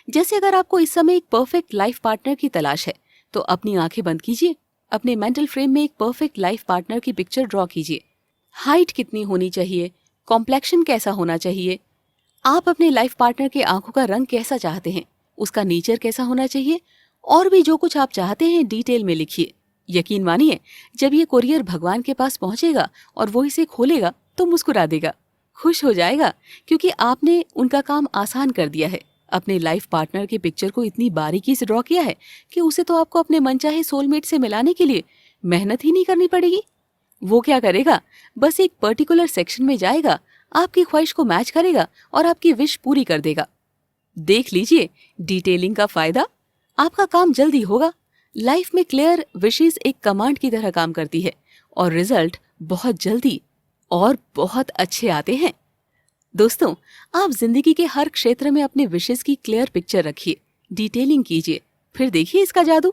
S1: जैसे अगर आपको इस समय एक परफेक्ट लाइफ पार्टनर की तलाश है तो अपनी आंखें बंद कीजिए, अपने मेंटल फ्रेम में एक परफेक्ट लाइफ पार्टनर की पिक्चर ड्रॉ कीजिए। हाइट कितनी होनी चाहिए, कॉम्प्लेक्शन कैसा होना चाहिए, आप अपने लाइफ पार्टनर के आंखों का रंग कैसा चाहते हैं, उसका नेचर कैसा होना चाहिए, और भी जो कुछ आप चाहते हैं डिटेल में लिखिए। यकीन मानिए, जब ये कोरियर भगवान के पास पहुंचेगा और वो इसे खोलेगा तो मुस्कुरा देगा, खुश हो जाएगा, क्योंकि आपने उनका काम आसान कर दिया है। अपने लाइफ पार्टनर के पिक्चर को इतनी बारीकी से ड्रॉ किया है कि उसे तो आपको अपने मनचाहे सोलमेट से मिलाने के लिए मेहनत ही नहीं करनी पड़ेगी। वो क्या करेगा, बस एक पर्टिकुलर सेक्शन में जाएगा, आपकी ख्वाहिश को मैच करेगा और आपकी विश पूरी कर देगा। देख लीजिए डिटेलिंग का फायदा, आपका काम जल्दी होगा। लाइफ में क्लियर विशेस एक कमांड की तरह काम करती है और रिजल्ट बहुत जल्दी और बहुत अच्छे आते हैं। दोस्तों, आप जिंदगी के हर क्षेत्र में अपने विशेस की क्लियर पिक्चर रखिए, डिटेलिंग कीजिए, फिर देखिए इसका जादू।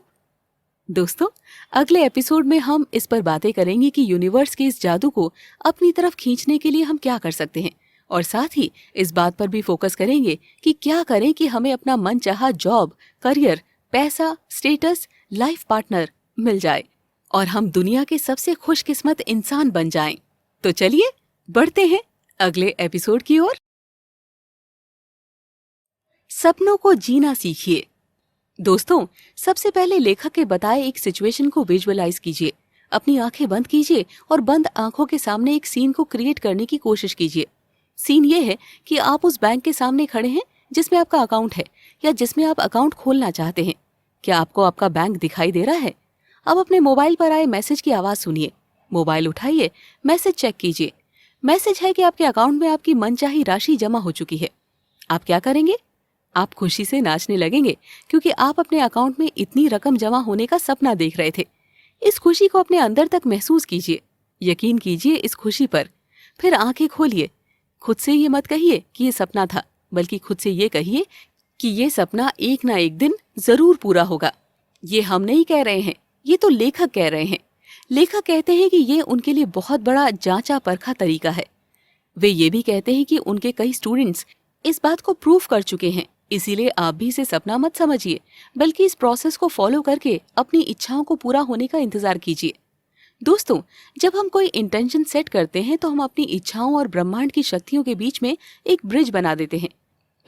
S1: दोस्तों, अगले एपिसोड में हम इस पर बातें करेंगे कि यूनिवर्स के इस जादू को अपनी तरफ खींचने के लिए हम क्या कर सकते हैं, और साथ ही इस बात पर भी फोकस करेंगे कि क्या करें कि हमें अपना मनचाहा जॉब, करियर, पैसा, स्टेटस, लाइफ पार्टनर मिल जाए और हम दुनिया के सबसे खुशकिस्मत इंसान बन जाएं। तो चलिए बढ़ते हैं अगले एपिसोड की ओर। सपनों को जीना सीखिए। दोस्तों, सबसे पहले लेखक के बताए एक सिचुएशन को विजुअलाइज कीजिए। अपनी आंखें बंद कीजिए और बंद आंखों के सामने एक सीन को क्रिएट करने की कोशिश कीजिए। सीन ये है कि आप उस बैंक के सामने खड़े हैं जिसमें आपका अकाउंट है या जिसमें आप अकाउंट खोलना चाहते हैं। क्या आपको आपका बैंक दिखाई दे रहा है? अब अपने मोबाइल पर आए मैसेज की आवाज सुनिए। मोबाइल उठाइए, मैसेज चेक कीजिए। मैसेज है कि आपके अकाउंट में आपकी मनचाही राशि जमा हो चुकी है। आप क्या करेंगे? आप खुशी से नाचने लगेंगे, क्योंकि आप अपने अकाउंट में इतनी रकम जमा होने का सपना देख रहे थे। इस खुशी को अपने अंदर तक महसूस कीजिए, यकीन कीजिए इस खुशी पर। फिर आंखें खोलिए। खुद से ये मत कहिए कि ये सपना था, बल्कि खुद से ये कहिए कि ये सपना एक ना एक दिन जरूर पूरा होगा। ये हम नहीं कह रहे हैं, ये तो लेखक कह रहे हैं। लेखक कहते हैं कि ये उनके लिए बहुत बड़ा जांचा परखा तरीका है। वे ये भी कहते हैं कि उनके कई स्टूडेंट्स इस बात को प्रूव कर चुके हैं। इसीलिए आप भी इसे सपना मत समझिए, बल्कि इस प्रोसेस को फॉलो करके अपनी इच्छाओं को पूरा होने का इंतजार कीजिए। दोस्तों, जब हम कोई इंटेंशन सेट करते हैं तो हम अपनी इच्छाओं और ब्रह्मांड की शक्तियों के बीच में एक ब्रिज बना देते हैं।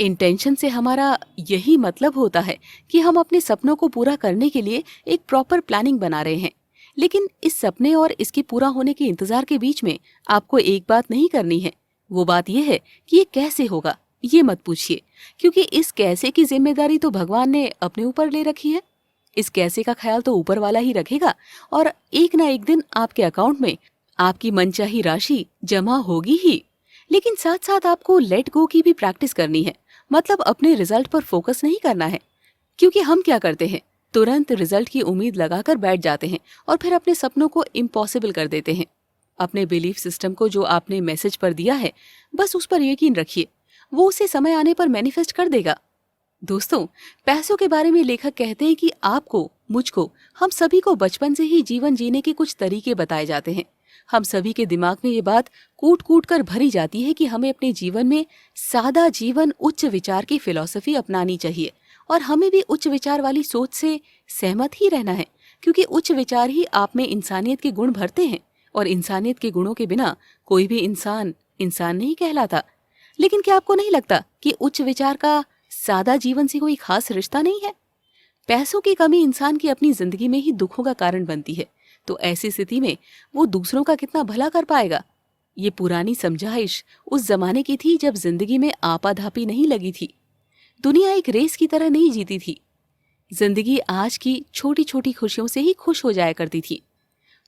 S1: इंटेंशन से हमारा यही मतलब होता है कि हम अपने सपनों को पूरा करने के लिए एक प्रॉपर प्लानिंग बना रहे हैं। लेकिन इस सपने और इसके पूरा होने के इंतजार के बीच में आपको एक बात नहीं करनी है। वो बात यह है कि ये कैसे होगा, ये मत पूछिए, क्योंकि इस कैसे की जिम्मेदारी तो भगवान ने अपने ऊपर ले रखी है। इस कैसे का ख्याल तो ऊपर वाला ही रखेगा और एक ना एक दिन आपके अकाउंट में आपकी मनचाही राशि जमा होगी ही। लेकिन साथ साथ आपको लेट गो की भी प्रैक्टिस करनी है, मतलब अपने रिजल्ट पर फोकस नहीं करना है। क्योंकि हम क्या करते हैं, तुरंत रिजल्ट की उम्मीद लगाकर बैठ जाते हैं और फिर अपने सपनों को इम्पॉसिबल कर देते हैं। अपने बिलीफ सिस्टम को जो आपने मैसेज पर दिया है, बस उस पर यकीन रखिए, वो उसे समय आने पर मैनिफेस्ट कर देगा। दोस्तों, पैसों के बारे में लेखक कहते हैं कि आपको, मुझको, हम सभी को बचपन से ही जीवन जीने के कुछ तरीके बताए जाते हैं। हम सभी के दिमाग में ये बात कूट कूट कर भरी जाती है कि हमें अपने जीवन में सादा जीवन, उच्च विचार की फिलॉसफी अपनानी चाहिए और हमें भी उच्च विचार वाली सोच से सहमत ही रहना है, क्योंकि उच्च विचार ही आप में इंसानियत के गुण भरते हैं और इंसानियत के गुणों के बिना कोई भी इंसान इंसान नहीं कहलाता। लेकिन क्या आपको नहीं लगता कि उच्च विचार का सादा जीवन से कोई खास रिश्ता नहीं है? पैसों की कमी इंसान की अपनी जिंदगी में ही दुखों का कारण बनती है, तो ऐसी स्थिति में वो दूसरों का कितना भला कर पाएगा? ये पुरानी समझाइश उस जमाने की थी जब जिंदगी में आपाधापी नहीं लगी थी, दुनिया एक रेस की तरह नहीं जीती थी। जिंदगी आज की छोटी छोटी खुशियों से ही खुश हो जाया करती थी।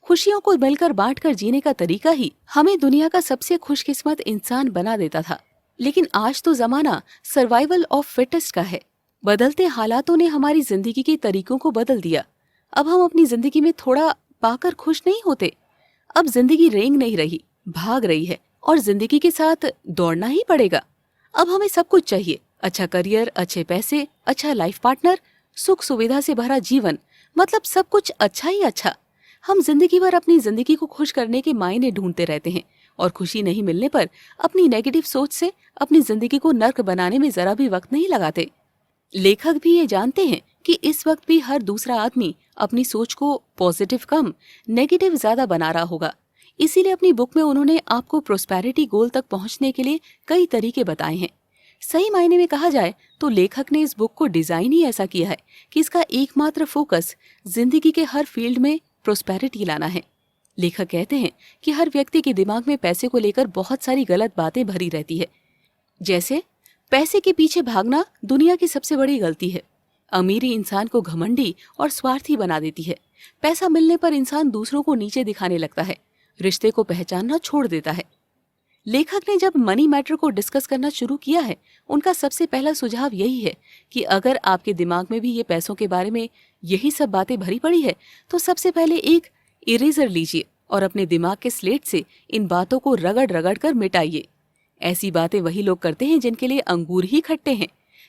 S1: खुशियों को मिलकर बांटकर जीने का तरीका ही हमें दुनिया का सबसे खुशकिस्मत इंसान बना देता था। लेकिन आज तो जमाना सर्वाइवल ऑफ फिटेस्ट का है। बदलते हालातों ने हमारी जिंदगी के तरीकों को बदल दिया। अब हम अपनी जिंदगी में थोड़ा पाकर खुश नहीं होते। अब जिंदगी रेंग नहीं रही, भाग रही है और जिंदगी के साथ दौड़ना ही पड़ेगा। अब हमें सब कुछ चाहिए, अच्छा करियर, अच्छे पैसे, अच्छा लाइफ पार्टनर, सुख सुविधा से भरा जीवन, मतलब सब कुछ अच्छा ही अच्छा। हम जिंदगी भर अपनी जिंदगी को खुश करने के मायने ढूंढते रहते हैं और खुशी नहीं मिलने पर अपनी नेगेटिव सोच से अपनी जिंदगी को नर्क बनाने में जरा भी वक्त नहीं लगाते। लेखक भी ये जानते हैं कि इस वक्त भी हर दूसरा आदमी अपनी सोच को पॉजिटिव कम, नेगेटिव ज्यादा बना रहा होगा। इसीलिए अपनी बुक में उन्होंने आपको प्रोस्पेरिटी गोल तक पहुंचने के लिए कई तरीके बताए हैं। सही मायने में कहा जाए तो लेखक ने इस बुक को डिजाइन ही ऐसा किया है कि इसका एकमात्र फोकस जिंदगी के हर फील्ड में प्रोस्पेरिटी लाना है। लेखक कहते हैं कि हर व्यक्ति के दिमाग में पैसे को लेकर बहुत सारी गलत बातें भरी रहती है, जैसे पैसे के पीछे भागना दुनिया की सबसे बड़ी गलती है। अमीरी इंसान को घमंडी और स्वार्थी बना देती है। पैसा मिलने पर इंसान दूसरों को नीचे दिखाने लगता है, रिश्ते को पहचानना छोड़ देता है। लेखक ने जब मनी मैटर को डिस्कस करना शुरू किया है, उनका सबसे पहला सुझाव यही है कि अगर आपके दिमाग में भी ये पैसों के बारे में यही सब बातें भरी पड़ी है, तो सबसे पहले एक इरेजर लीजिए और अपने दिमाग के स्लेट से इन बातों को रगड़ रगड़ कर मिटाइए। ऐसी बातें वही लोग करते हैं जिनके लिए अंगूर ही खट्टे हैं,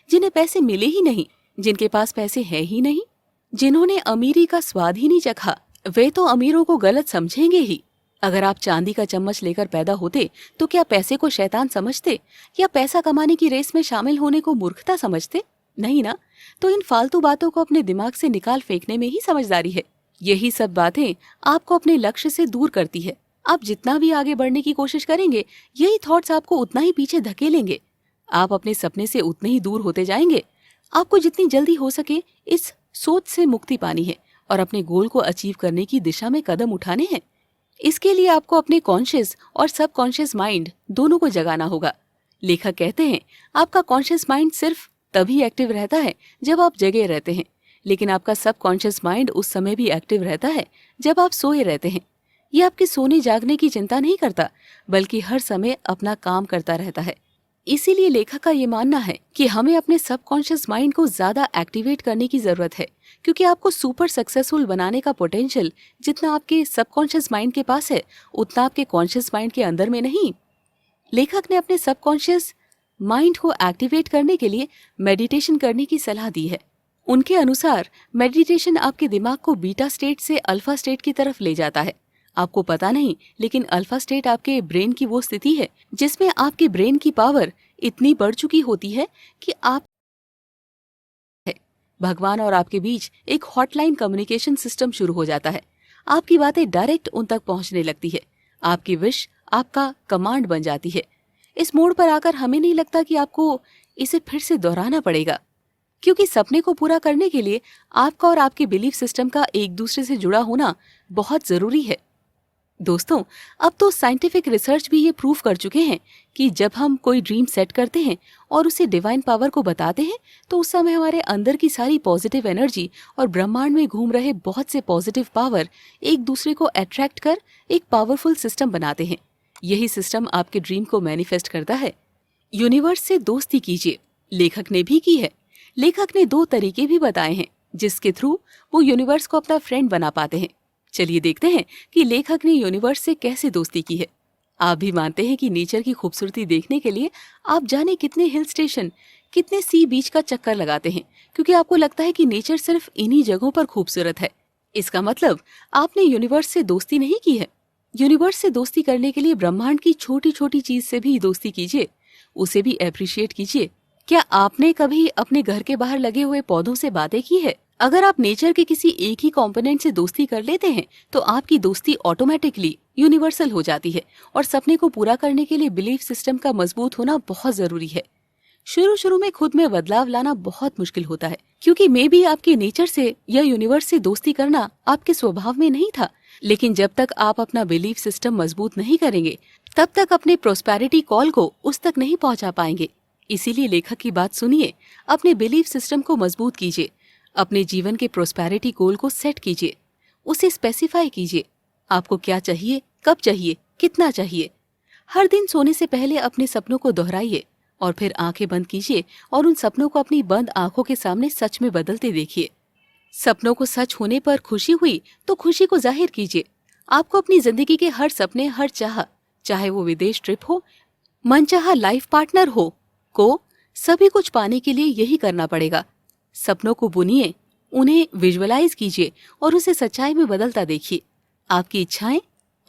S1: जिन्हें पैसे मिले ही नहीं, जिनके पास पैसे हैं ही नहीं, जिन्होंने अमीरी का स्वाद ही नहीं चखा, वे तो अमीरों को गलत समझेंगे ही। अगर आप चांदी का चम्मच लेकर पैदा होते तो क्या पैसे को शैतान समझते या पैसा कमाने की रेस में शामिल होने को मूर्खता समझते? नहीं ना। तो इन फालतू बातों को अपने दिमाग से निकाल फेंकने में ही समझदारी है। यही सब बातें आपको अपने लक्ष्य से दूर करती है। आप जितना भी आगे बढ़ने की कोशिश करेंगे, यही थॉट्स आपको उतना ही पीछे धकेलेंगे। आप अपने सपने से उतने ही दूर होते जाएंगे। आपको जितनी जल्दी हो सके इस सोच से मुक्ति पानी है और अपने गोल को अचीव करने की दिशा में कदम उठाने हैं। इसके लिए आपको अपने कॉन्शियस और सब कॉन्शियस माइंड दोनों को जगाना होगा। लेखक कहते हैं आपका कॉन्शियस माइंड सिर्फ तभी एक्टिव रहता है जब आप जगे रहते हैं, लेकिन आपका सब कॉन्शियस माइंड उस समय भी एक्टिव रहता है जब आप सोए रहते हैं। ये आपके सोने जागने की चिंता नहीं करता, बल्कि हर समय अपना काम करता रहता है। इसीलिए लेखक का ये मानना है कि हमें अपने सबकॉन्शियस माइंड को ज्यादा एक्टिवेट करने की जरूरत है, क्योंकि आपको सुपर सक्सेसफुल बनाने का पोटेंशियल जितना आपके सबकॉन्शियस माइंड के पास है, उतना आपके कॉन्शियस माइंड के अंदर में नहीं। लेखक ने अपने सबकॉन्शियस माइंड को एक्टिवेट करने के लिए मेडिटेशन करने की सलाह दी है। उनके अनुसार मेडिटेशन आपके दिमाग को बीटा स्टेट से अल्फा स्टेट की तरफ ले जाता है। आपको पता नहीं, लेकिन अल्फा स्टेट आपके ब्रेन की वो स्थिति है जिसमें आपके ब्रेन की पावर इतनी बढ़ चुकी होती है कि आप भगवान और आपके बीच एक हॉटलाइन कम्युनिकेशन सिस्टम शुरू हो जाता है। आपकी बातें डायरेक्ट उन तक पहुंचने लगती है। आपकी विश आपका कमांड बन जाती है। इस मोड़ पर आकर हमें नहीं लगता कि आपको इसे फिर से दोहराना पड़ेगा, क्योंकि सपने को पूरा करने के लिए आपका और आपके बिलीफ सिस्टम का एक दूसरे से जुड़ा होना बहुत जरूरी है। दोस्तों, अब तो साइंटिफिक रिसर्च भी ये प्रूव कर चुके हैं कि जब हम कोई ड्रीम सेट करते हैं और उसे डिवाइन पावर को बताते हैं, तो उस समय हमारे अंदर की सारी पॉजिटिव एनर्जी और ब्रह्मांड में घूम रहे बहुत से पॉजिटिव पावर एक दूसरे को अट्रैक्ट कर एक पावरफुल सिस्टम बनाते हैं। यही सिस्टम आपके ड्रीम को मैनिफेस्ट करता है। यूनिवर्स से दोस्ती कीजिए, लेखक ने भी की है। लेखक ने 2 तरीके भी बताए हैं जिसके थ्रू वो यूनिवर्स को अपना फ्रेंड बना पाते हैं। चलिए देखते हैं कि लेखक ने यूनिवर्स से कैसे दोस्ती की है। आप भी मानते हैं कि नेचर की खूबसूरती देखने के लिए आप जाने कितने हिल स्टेशन, कितने सी बीच का चक्कर लगाते हैं, क्योंकि आपको लगता है कि नेचर सिर्फ इन्हीं जगहों पर खूबसूरत है। इसका मतलब आपने यूनिवर्स से दोस्ती नहीं की है। यूनिवर्स से दोस्ती करने के लिए ब्रह्मांड की छोटी छोटी चीज से भी दोस्ती कीजिए, उसे भी अप्रिशिएट कीजिए। क्या आपने कभी अपने घर के बाहर लगे हुए पौधों से बातें की है? अगर आप नेचर के किसी एक ही कंपोनेंट से दोस्ती कर लेते हैं तो आपकी दोस्ती ऑटोमेटिकली यूनिवर्सल हो जाती है। और सपने को पूरा करने के लिए बिलीफ सिस्टम का मजबूत होना बहुत जरूरी है। शुरू शुरू में खुद में बदलाव लाना बहुत मुश्किल होता है, क्योंकि मे भी आपके नेचर से या यूनिवर्स से दोस्ती करना आपके स्वभाव में नहीं था। लेकिन जब तक आप अपना बिलीफ सिस्टम मजबूत नहीं करेंगे, तब तक अपने प्रोस्पेरिटी कॉल को उस तक नहीं पहुंचा पाएंगे। इसीलिए लेखक की बात सुनिए, अपने बिलीफ सिस्टम को मजबूत कीजिए, अपने जीवन के प्रोस्पेरिटी गोल को सेट कीजिए, उसे स्पेसिफाई कीजिए। आपको क्या चाहिए, कब चाहिए, कितना चाहिए। हर दिन सोने से पहले अपने सपनों को दोहराइए और फिर आंखें बंद कीजिए और उन सपनों को अपनी बंद आंखों के सामने सच में बदलते देखिए। सपनों को सच होने पर खुशी हुई तो खुशी को जाहिर कीजिए। आपको अपनी जिंदगी के हर सपने, हर चाह, चाहे वो विदेश ट्रिप हो, मनचाहा लाइफ पार्टनर हो, को सभी कुछ पाने के लिए यही करना पड़ेगा। सपनों को बुनिए, उन्हें विजुअलाइज कीजिए और उसे सच्चाई में बदलता देखिए। आपकी इच्छाएं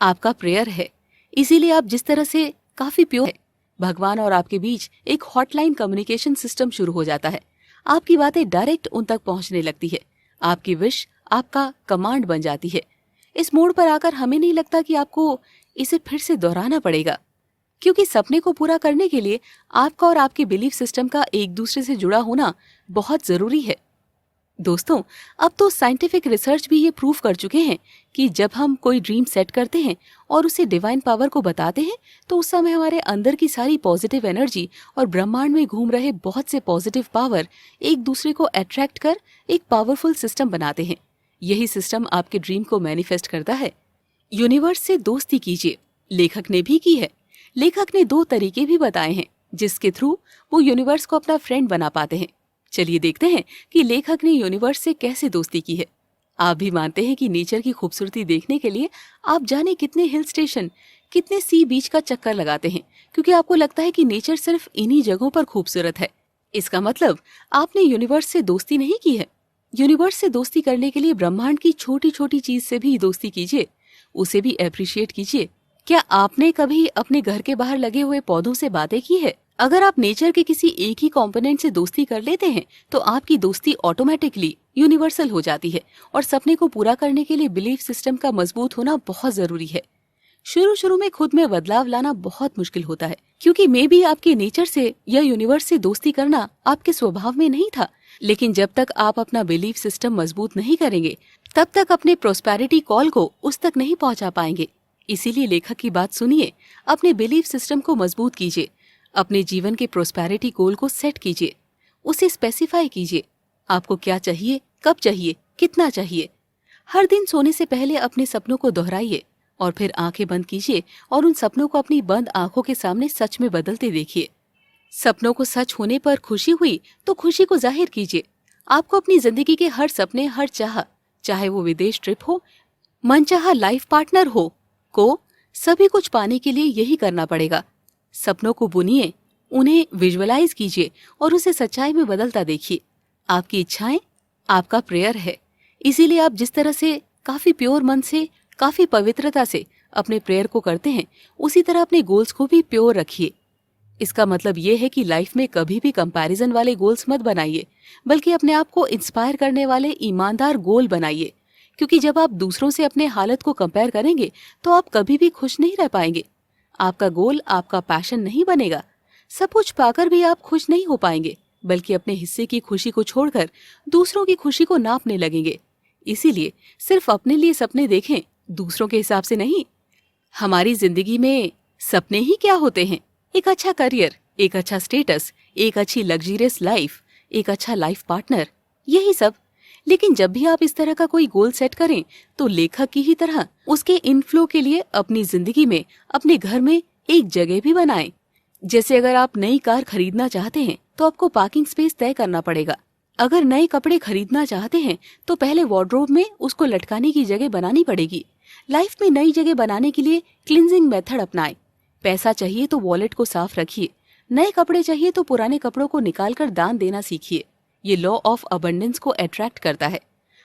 S1: आपका प्रेयर है, इसीलिए आप जिस तरह से काफी प्योर है, भगवान और आपके बीच एक हॉटलाइन कम्युनिकेशन सिस्टम शुरू हो जाता है। आपकी बातें डायरेक्ट उन तक पहुंचने लगती है। आपकी विश आपका कमांड बन जाती है। इस मोड़ पर आकर हमें नहीं लगता कि आपको इसे फिर से दोहराना पड़ेगा, क्योंकि सपने को पूरा करने के लिए आपका और आपके बिलीफ सिस्टम का एक दूसरे से जुड़ा होना बहुत जरूरी है। दोस्तों, अब तो साइंटिफिक रिसर्च भी ये प्रूव कर चुके हैं कि जब हम कोई ड्रीम सेट करते हैं और उसे डिवाइन पावर को बताते हैं तो उस समय हमारे अंदर की सारी पॉजिटिव एनर्जी और ब्रह्मांड में घूम रहे बहुत से पॉजिटिव पावर एक दूसरे को अट्रैक्ट कर एक पावरफुल सिस्टम बनाते हैं। यही सिस्टम आपके ड्रीम को मैनिफेस्ट करता है। यूनिवर्स से दोस्ती कीजिए, लेखक ने भी की है। लेखक ने 2 तरीके भी बताए हैं जिसके थ्रू वो यूनिवर्स को अपना फ्रेंड बना पाते हैं। चलिए देखते हैं कि लेखक ने यूनिवर्स से कैसे दोस्ती की है। आप भी मानते हैं कि नेचर की खूबसूरती देखने के लिए आप जाने कितने हिल स्टेशन, कितने सी बीच का चक्कर लगाते हैं, क्योंकि आपको लगता है कि नेचर सिर्फ इन्हीं जगहों पर खूबसूरत है। इसका मतलब आपने यूनिवर्स से दोस्ती नहीं की है। यूनिवर्स से दोस्ती करने के लिए ब्रह्मांड की छोटी छोटी चीज से भी दोस्ती कीजिए, उसे भी अप्रिशिएट कीजिए। क्या आपने कभी अपने घर के बाहर लगे हुए पौधों से बातें की है? अगर आप नेचर के किसी एक ही कंपोनेंट से दोस्ती कर लेते हैं तो आपकी दोस्ती ऑटोमेटिकली यूनिवर्सल हो जाती है। और सपने को पूरा करने के लिए बिलीफ सिस्टम का मजबूत होना बहुत जरूरी है। शुरू शुरू में खुद में बदलाव लाना बहुत मुश्किल होता है, क्योंकि मे भी आपके नेचर से या यूनिवर्स से दोस्ती करना आपके स्वभाव में नहीं था। लेकिन जब तक आप अपना बिलीफ सिस्टम मजबूत नहीं करेंगे, तब तक अपने प्रोस्पेरिटी कॉल को उस तक नहीं पहुंचा पाएंगे। इसीलिए लेखक की बात सुनिए, अपने बिलीफ सिस्टम को मजबूत कीजिए, अपने जीवन के प्रोस्पेरिटी गोल को सेट कीजिए, उसे स्पेसिफाई कीजिए। आपको क्या चाहिए, कब चाहिए, कितना चाहिए। हर दिन सोने से पहले अपने सपनों को दोहराइए और फिर आंखें बंद कीजिए और उन सपनों को अपनी बंद आंखों के सामने सच में बदलते देखिए। सपनों को सच होने पर खुशी हुई तो खुशी को जाहिर कीजिए। आपको अपनी जिंदगी के हर सपने, हर चाह, चाहे वो विदेश ट्रिप हो, मनचाहा लाइफ पार्टनर हो, को सभी कुछ पाने के लिए यही करना पड़ेगा। सपनों को बुनिए, उन्हें विजुअलाइज कीजिए और उसे सच्चाई में बदलता देखिए। आपकी इच्छाएं आपका प्रेयर है, इसीलिए आप जिस तरह से काफी प्योर मन से, काफी पवित्रता से अपने प्रेयर को करते हैं, उसी तरह अपने गोल्स को भी प्योर रखिए। इसका मतलब ये है कि लाइफ में कभी भी कंपैरिजन वाले गोल्स मत बनाइए, बल्कि अपने आप को इंस्पायर करने वाले ईमानदार गोल बनाइए। क्योंकि जब आप दूसरों से अपने हालत को कंपेयर करेंगे तो आप कभी भी खुश नहीं रह पाएंगे। आपका गोल आपका पैशन नहीं बनेगा। सब कुछ पाकर भी आप खुश नहीं हो पाएंगे, बल्कि अपने हिस्से की खुशी को छोड़कर दूसरों की खुशी को नापने लगेंगे। इसीलिए सिर्फ अपने लिए सपने देखें, दूसरों के हिसाब से नहीं। हमारी जिंदगी में सपने ही क्या होते हैं? एक अच्छा करियर, एक अच्छा स्टेटस, एक अच्छी लग्जरियस लाइफ, एक अच्छा लाइफ पार्टनर, यही सब। लेकिन जब भी आप इस तरह का कोई गोल सेट करें तो लेखक की ही तरह उसके इनफ्लो के लिए अपनी जिंदगी में, अपने घर में एक जगह भी बनाएं। जैसे अगर आप नई कार खरीदना चाहते हैं तो आपको पार्किंग स्पेस तय करना पड़ेगा। अगर नए कपड़े खरीदना चाहते हैं तो पहले वार्डरोब में उसको लटकाने की जगह बनानी पड़ेगी। लाइफ में नई जगह बनाने के लिए क्लींजिंग मेथड अपनाएं। पैसा चाहिए तो वॉलेट को साफ रखिए, नए कपड़े चाहिए तो पुराने कपड़ों को निकालकर दान देना सीखिए। ये लॉ ऑफ अबंडेंस को अट्रैक्ट करता है।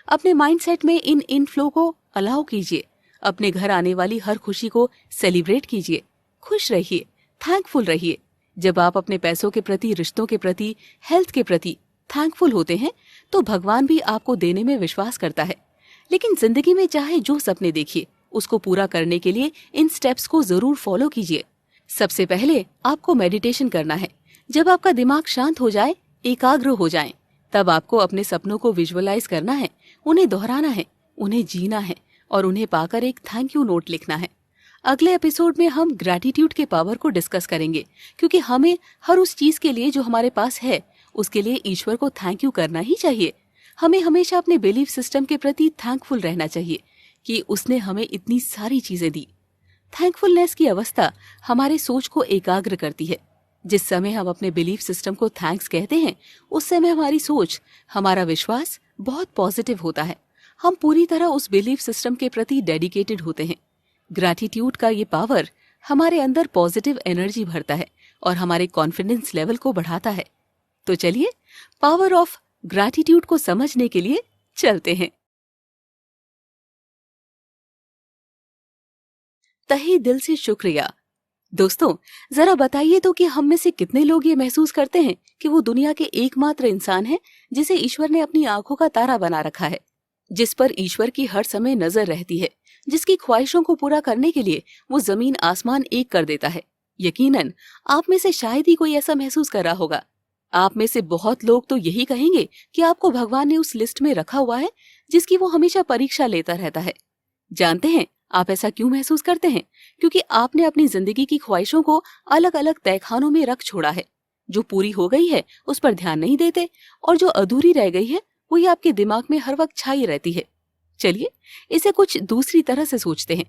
S1: अपने माइंडसेट में इन इनफ्लो को अलाउ कीजिए। अपने घर आने वाली हर खुशी को सेलिब्रेट कीजिए। खुश रहिए, थैंकफुल रहिए। जब आप अपने पैसों के प्रति, रिश्तों के प्रति, हेल्थ के प्रति थैंकफुल होते हैं तो भगवान भी आपको देने में विश्वास करता है। लेकिन जिंदगी में चाहे जो सपने देखिए, उसको पूरा करने के लिए इन स्टेप्स को जरूर फॉलो कीजिए। सबसे पहले आपको मेडिटेशन करना है। जब आपका दिमाग शांत हो जाए, एकाग्र हो जाए, तब आपको अपने सपनों को विजुअलाइज करना है, उन्हें दोहराना है, उन्हें जीना है और उन्हें पाकर एक थैंक यू नोट लिखना है। अगले एपिसोड में हम ग्रैटिट्यूड के पावर को डिस्कस करेंगे, क्योंकि हमें हर उस चीज के लिए जो हमारे पास है उसके लिए ईश्वर को थैंक यू करना ही चाहिए। हमें हमेशा अपने बिलीफ सिस्टम के प्रति थैंकफुल रहना चाहिए कि उसने हमें इतनी सारी चीजें दी। थैंकफुलनेस की अवस्था हमारे सोच को एकाग्र करती है। जिस समय हम अपने बिलीफ सिस्टम को थैंक्स कहते हैं, उस समय हमारी सोच, हमारा विश्वास बहुत पॉजिटिव होता है। हम पूरी तरह उस बिलीफ सिस्टम के प्रति डेडिकेटेड होते हैं। ग्रैटिट्यूड का ये पावर हमारे अंदर पॉजिटिव एनर्जी भरता है और हमारे कॉन्फिडेंस लेवल को बढ़ाता है। तो चलिए पावर ऑफ ग्रैटिट्यूड को समझने के लिए चलते हैं। तहे दिल से शुक्रिया। दोस्तों, जरा बताइए तो कि हम में से कितने लोग ये महसूस करते हैं कि वो दुनिया के एकमात्र इंसान हैं जिसे ईश्वर ने अपनी आंखों का तारा बना रखा है, जिस पर ईश्वर की हर समय नजर रहती है, जिसकी ख्वाहिशों को पूरा करने के लिए वो जमीन आसमान एक कर देता है। यकीनन आप में से शायद ही कोई ऐसा महसूस कर रहा होगा। आप में से बहुत लोग तो यही कहेंगे कि आपको भगवान ने उस लिस्ट में रखा हुआ है जिसकी वो हमेशा परीक्षा लेता रहता है। जानते हैं आप ऐसा क्यों महसूस करते हैं? क्योंकि आपने अपनी जिंदगी की ख्वाहिशों को अलग अलग तहखानों में रख छोड़ा है। जो पूरी हो गई है उस पर ध्यान नहीं देते और जो अधूरी रह गई है वही आपके दिमाग में हर वक्त छाई रहती है। चलिए इसे कुछ दूसरी तरह से सोचते हैं।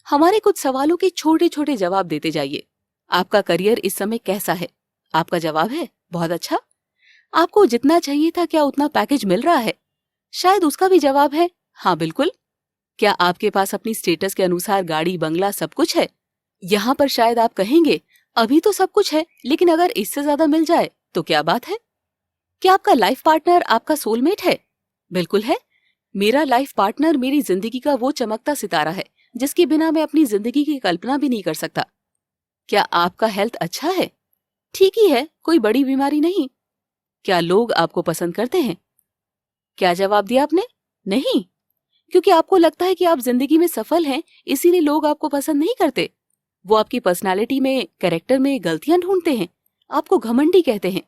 S1: हमारे कुछ सवालों के छोटे छोटे जवाब देते जाइए। आपका करियर इस समय कैसा है? आपका जवाब है बहुत अच्छा। आपको जितना चाहिए था क्या उतना पैकेज मिल रहा है? शायद उसका भी जवाब है हाँ बिल्कुल। क्या आपके पास अपनी स्टेटस के अनुसार गाड़ी, बंगला सब कुछ है? यहाँ पर शायद आप कहेंगे अभी तो सब कुछ है, लेकिन अगर इससे ज्यादा मिल जाए तो क्या बात है? क्या आपका लाइफ पार्टनर आपका सोलमेट है? बिल्कुल है। मेरा लाइफ पार्टनर मेरी जिंदगी का वो चमकता सितारा है जिसके बिना मैं अपनी जिंदगी की कल्पना भी नहीं कर सकता। क्या आपका हेल्थ अच्छा है? ठीक ही है, कोई बड़ी बीमारी नहीं। क्या लोग आपको पसंद करते हैं? क्या जवाब दिया आपने? नहीं, क्योंकि आपको लगता है कि आप जिंदगी में सफल हैं, इसीलिए लोग आपको पसंद नहीं करते। वो आपकी पर्सनालिटी में, कैरेक्टर में गलतियां ढूंढते हैं, आपको घमंडी कहते हैं।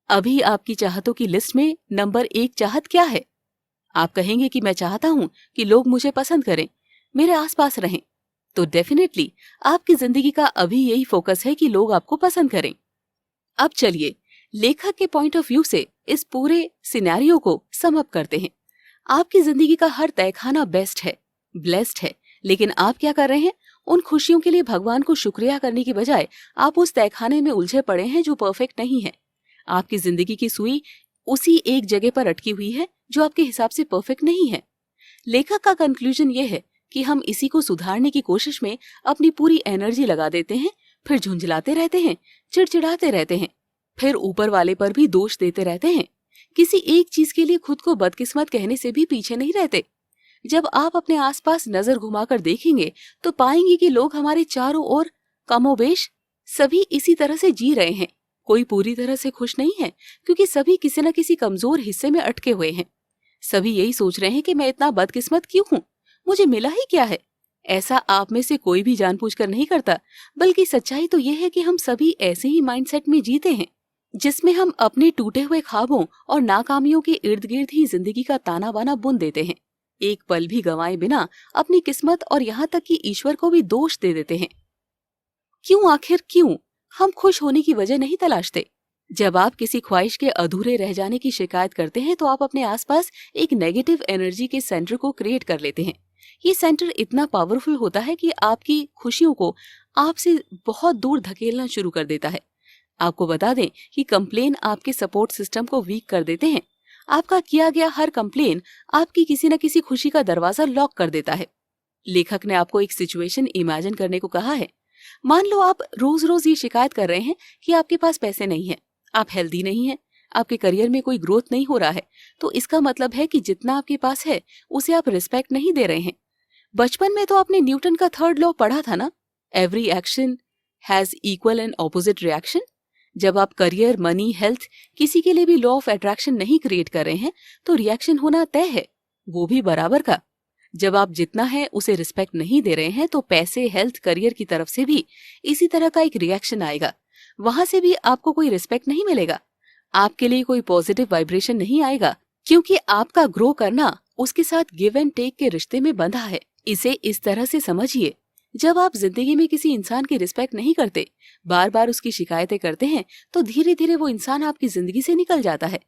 S1: अभी आपकी चाहतों की लिस्ट में नंबर 1 चाहत क्या है? आप कहेंगे कि मैं चाहता हूं कि लोग मुझे पसंद करें, मेरे आसपास रहें। तो डेफिनेटली आपकी जिंदगी का अभी यही फोकस है कि लोग आपको पसंद करें। अब चलिए लेखक के पॉइंट ऑफ व्यू से इस पूरे सिनेरियो को सम अप करते हैं। आपकी जिंदगी का हर तहखाना बेस्ट है, ब्लेस्ड है, लेकिन आप क्या कर रहे हैं? उन खुशियों के लिए भगवान को शुक्रिया करने की बजाय आप उस तहखाने में उलझे पड़े हैं जो परफेक्ट नहीं है। आपकी जिंदगी की सुई उसी एक जगह पर अटकी हुई है जो आपके हिसाब से परफेक्ट नहीं है। लेखक का कंक्लूजन ये है कि हम इसी को सुधारने की कोशिश में अपनी पूरी एनर्जी लगा देते हैं, फिर झुंझलाते रहते हैं, चिड़चिड़ाते रहते हैं, फिर ऊपर वाले पर भी दोष देते रहते हैं। किसी एक चीज के लिए खुद को बदकिस्मत कहने से भी पीछे नहीं रहते। जब आप अपने आसपास नजर घुमाकर देखेंगे तो पाएंगे कि लोग हमारे चारों ओर कमोबेश सभी इसी तरह से जी रहे हैं। कोई पूरी तरह से खुश नहीं है, क्योंकि सभी किसी न किसी कमजोर हिस्से में अटके हुए हैं। सभी यही सोच रहे हैं कि मैं इतना बदकिस्मत क्यों हूँ, मुझे मिला ही क्या है। ऐसा आप में से कोई भी जानबूझकर नहीं करता, बल्कि सच्चाई तो यह है कि हम सभी ऐसे ही माइंडसेट में जीते हैं जिसमें हम अपने टूटे हुए ख्वाबों और नाकामियों के इर्द गिर्द ही जिंदगी का ताना बाना बुन देते हैं। एक पल भी गंवाए बिना अपनी किस्मत और यहाँ तक कि ईश्वर को भी दोष दे देते हैं। क्यों, आखिर क्यों हम खुश होने की वजह नहीं तलाशते? जब आप किसी ख्वाहिश के अधूरे रह जाने की शिकायत करते हैं तो आप अपने आसपास एक नेगेटिव एनर्जी के सेंटर को क्रिएट कर लेते हैं। ये सेंटर इतना पावरफुल होता है कि आपकी खुशियों को आपसे बहुत दूर धकेलना शुरू कर देता है। आपको बता दें कि कंप्लेन आपके सपोर्ट सिस्टम को वीक कर देते हैं। आपका किया गया हर कंप्लेन आपकी किसी न किसी खुशी का दरवाजा लॉक कर देता है। लेखक ने आपको एक सिचुएशन इमेजिन करने को कहा है। मान लो आप रोज रोज ये शिकायत कर रहे हैं कि आपके पास पैसे नहीं है, आप हेल्दी नहीं हैं, आपके करियर में कोई ग्रोथ नहीं हो रहा है, तो इसका मतलब है कि जितना आपके पास है उसे आप रिस्पेक्ट नहीं दे रहे हैं। बचपन में तो आपने न्यूटन का थर्ड लॉ पढ़ा था ना, every action has equal and opposite reaction. जब आप करियर, मनी, हेल्थ, किसी के लिए भी लॉ ऑफ अट्रैक्शन नहीं क्रिएट कर रहे हैं तो रिएक्शन होना तय है, वो भी बराबर का। जब आप जितना है उसे रिस्पेक्ट नहीं दे रहे हैं तो पैसे, हेल्थ, करियर की तरफ से भी इसी तरह का एक रिएक्शन आएगा। वहां से भी आपको कोई रिस्पेक्ट नहीं मिलेगा, आपके लिए कोई पॉजिटिव वाइब्रेशन नहीं आएगा, क्योंकि आपका ग्रो करना उसके साथ गिव एंड टेक के रिश्ते में बंधा है। इसे इस तरह से समझिए, जब आप जिंदगी में किसी इंसान की रिस्पेक्ट नहीं करते, बार बार उसकी शिकायतें करते हैं, तो धीरे धीरे वो इंसान आपकी जिंदगी से निकल जाता है।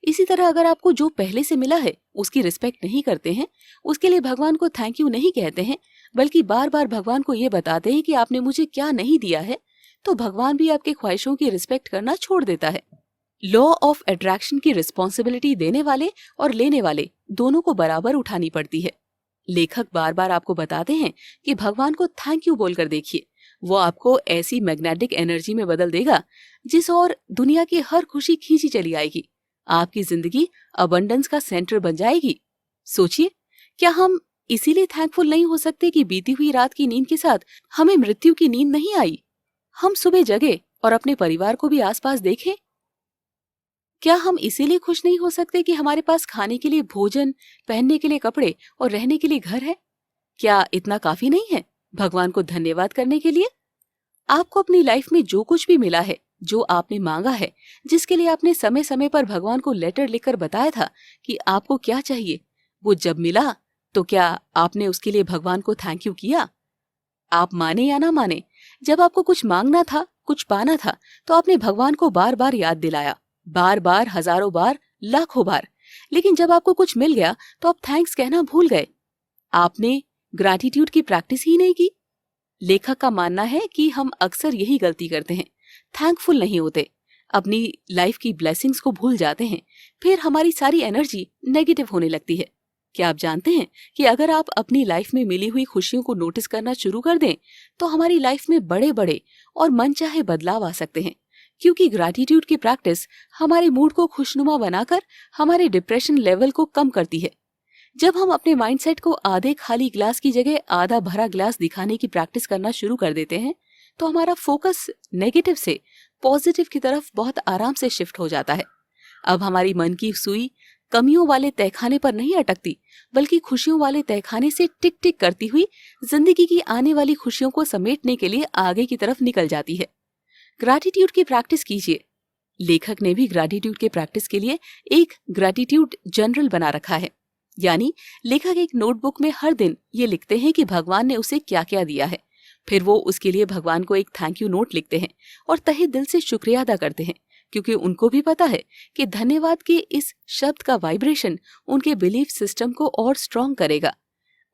S1: इसी तरह अगर आपको जो पहले से मिला है उसकी रिस्पेक्ट नहीं करते हैं, उसके लिए भगवान को थैंक यू नहीं कहते हैं, बल्कि बार बार भगवान को ये बताते हैं कि आपने मुझे क्या नहीं दिया है, तो भगवान भी आपके ख्वाहिशों की रिस्पेक्ट करना छोड़ देता है। लॉ ऑफ अट्रैक्शन की रिस्पॉन्सिबिलिटी देने वाले और लेने वाले दोनों को बराबर उठानी पड़ती है। लेखक बार बार आपको बताते हैं कि भगवान को थैंक यू बोलकर देखिए, वो आपको ऐसी मैग्नेटिक एनर्जी में बदल देगा जिस और दुनिया की हर खुशी खींची चली आएगी। आपकी जिंदगी अबंडेंस का सेंटर बन जाएगी। सोचिए, क्या हम इसीलिए थैंकफुल नहीं हो सकते कि बीती हुई रात की नींद के साथ हमें मृत्यु की नींद नहीं आई? हम सुबह जगे और अपने परिवार को भी आसपास देखें। क्या हम इसीलिए खुश नहीं हो सकते कि हमारे पास खाने के लिए भोजन, पहनने के लिए कपड़े और रहने के लिए घर है? क्या इतना काफी नहीं है भगवान को धन्यवाद करने के लिए? आपको अपनी लाइफ में जो कुछ भी मिला है, जो आपने मांगा है, जिसके लिए आपने समय समय पर भगवान को लेटर लिखकर बताया था कि आपको क्या चाहिए, वो जब मिला तो क्या आपने उसके लिए भगवान को थैंक यू किया? आप माने या ना माने, जब आपको कुछ मांगना था, कुछ पाना था, तो आपने भगवान को बार बार याद दिलाया, बार बार, हजारों बार, लाखों बार। लेकिन जब आपको कुछ मिल गया तो आप थैंक्स कहना भूल गए। आपने ग्रैटिट्यूड की प्रैक्टिस ही नहीं की। लेखक का मानना है कि हम अक्सर यही गलती करते हैं, थैंकफुल नहीं होते, अपनी लाइफ की ब्लेसिंग्स को भूल जाते हैं, फिर हमारी सारी एनर्जी नेगेटिव होने लगती है। क्या आप जानते हैं कि अगर आप अपनी लाइफ में मिली हुई खुशियों को नोटिस करना शुरू कर दें तो हमारी लाइफ में बड़े बड़े और मनचाहे बदलाव आ सकते हैं, क्योंकि ग्रैटिट्यूड की प्रैक्टिस हमारे मूड को खुशनुमा बनाकर हमारे डिप्रेशन लेवल को कम करती है। जब हम अपने माइंडसेट को आधे खाली ग्लास की जगह आधा भरा ग्लास दिखाने की प्रैक्टिस करना शुरू कर देते हैं तो हमारा फोकस नेगेटिव से पॉजिटिव की तरफ बहुत आराम से शिफ्ट हो जाता है। अब हमारी मन की सुई कमियों वाले तहखाने पर नहीं अटकती, बल्कि खुशियों वाले तहखाने से टिक टिक करती हुई जिंदगी की आने वाली खुशियों को समेटने के लिए आगे की तरफ निकल जाती है। ग्रैटिट्यूड की प्रैक्टिस कीजिए। लेखक ने भी ग्रैटिट्यूड के प्रैक्टिस के लिए एक ग्रैटिट्यूड जनरल बना रखा है, यानी लेखक एक नोटबुक में हर दिन ये लिखते हैं कि भगवान ने उसे क्या क्या दिया है। फिर वो उसके लिए भगवान को एक थैंक यू नोट लिखते हैं और तहे दिल से शुक्रिया अदा करते हैं, क्योंकि उनको भी पता है कि धन्यवाद के इस शब्द का वाइब्रेशन उनके बिलीफ सिस्टम को और स्ट्रॉन्ग करेगा,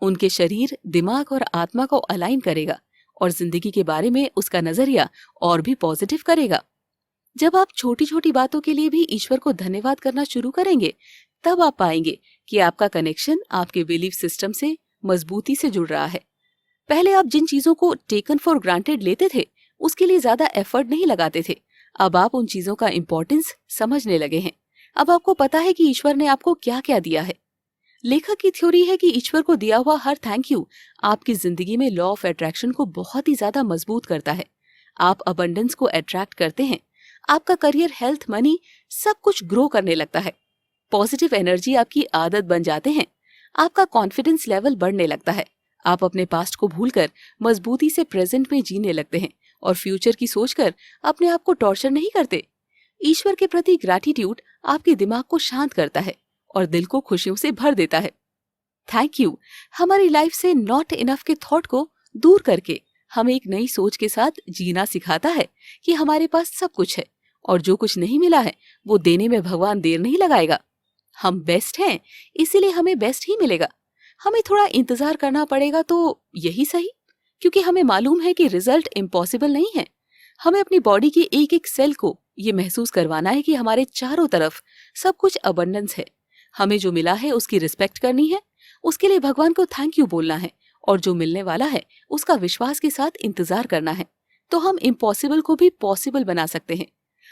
S1: उनके शरीर, दिमाग और आत्मा को अलाइन करेगा और जिंदगी के बारे में उसका नजरिया और भी पॉजिटिव करेगा। जब आप छोटी छोटी बातों के लिए भी ईश्वर को धन्यवाद करना शुरू करेंगे, तब आप पाएंगे कि आपका कनेक्शन आपके बिलीफ सिस्टम से मजबूती से जुड़ रहा है। पहले आप जिन चीजों को टेकन फॉर ग्रांटेड लेते थे, उसके लिए ज्यादा एफर्ट नहीं लगाते थे। अब आप उन चीजों का इंपॉर्टेंस समझने लगे हैं। अब आपको पता है कि ईश्वर ने आपको क्या क्या दिया है। लेखक की थ्योरी है कि ईश्वर को दिया हुआ हर थैंक यू आपकी जिंदगी में लॉ ऑफ अट्रैक्शन को बहुत ही ज्यादा मजबूत करता है। आप अबंडेंस को अट्रैक्ट करते हैं, आपका करियर, हेल्थ, मनी सब कुछ ग्रो करने लगता है। पॉजिटिव एनर्जी आपकी आदत बन जाते हैं, आपका कॉन्फिडेंस लेवल बढ़ने लगता है। आप अपने पास्ट को भूलकर मजबूती से प्रेजेंट में जीने लगते हैं और फ्यूचर की सोचकर अपने आप को टॉर्चर नहीं करते। ईश्वर के प्रति ग्रैटिट्यूड आपके दिमाग को शांत करता है और दिल को खुशियों से भर देता है। थैंक यू हमारी लाइफ से नॉट इनफ के थॉट को दूर करके हमें एक नई सोच के साथ जीना सिखाता है कि हमारे पास सब कुछ है और जो कुछ नहीं मिला है वो देने में भगवान देर नहीं लगाएगा। हम बेस्ट हैं, इसीलिए हमें बेस्ट ही मिलेगा। हमें थोड़ा इंतजार करना पड़ेगा तो यही सही, क्योंकि हमें मालूम है कि रिजल्ट इम्पॉसिबल नहीं है। हमें अपनी बॉडी की एक एक सेल को ये महसूस करवाना है कि हमारे चारों तरफ सब कुछ अबंडेंस है। हमें जो मिला है उसकी रिस्पेक्ट करनी है, उसके लिए भगवान को थैंक यू बोलना है और जो मिलने वाला है उसका विश्वास के साथ इंतजार करना है, तो हम इम्पॉसिबल को भी पॉसिबल बना सकते हैं।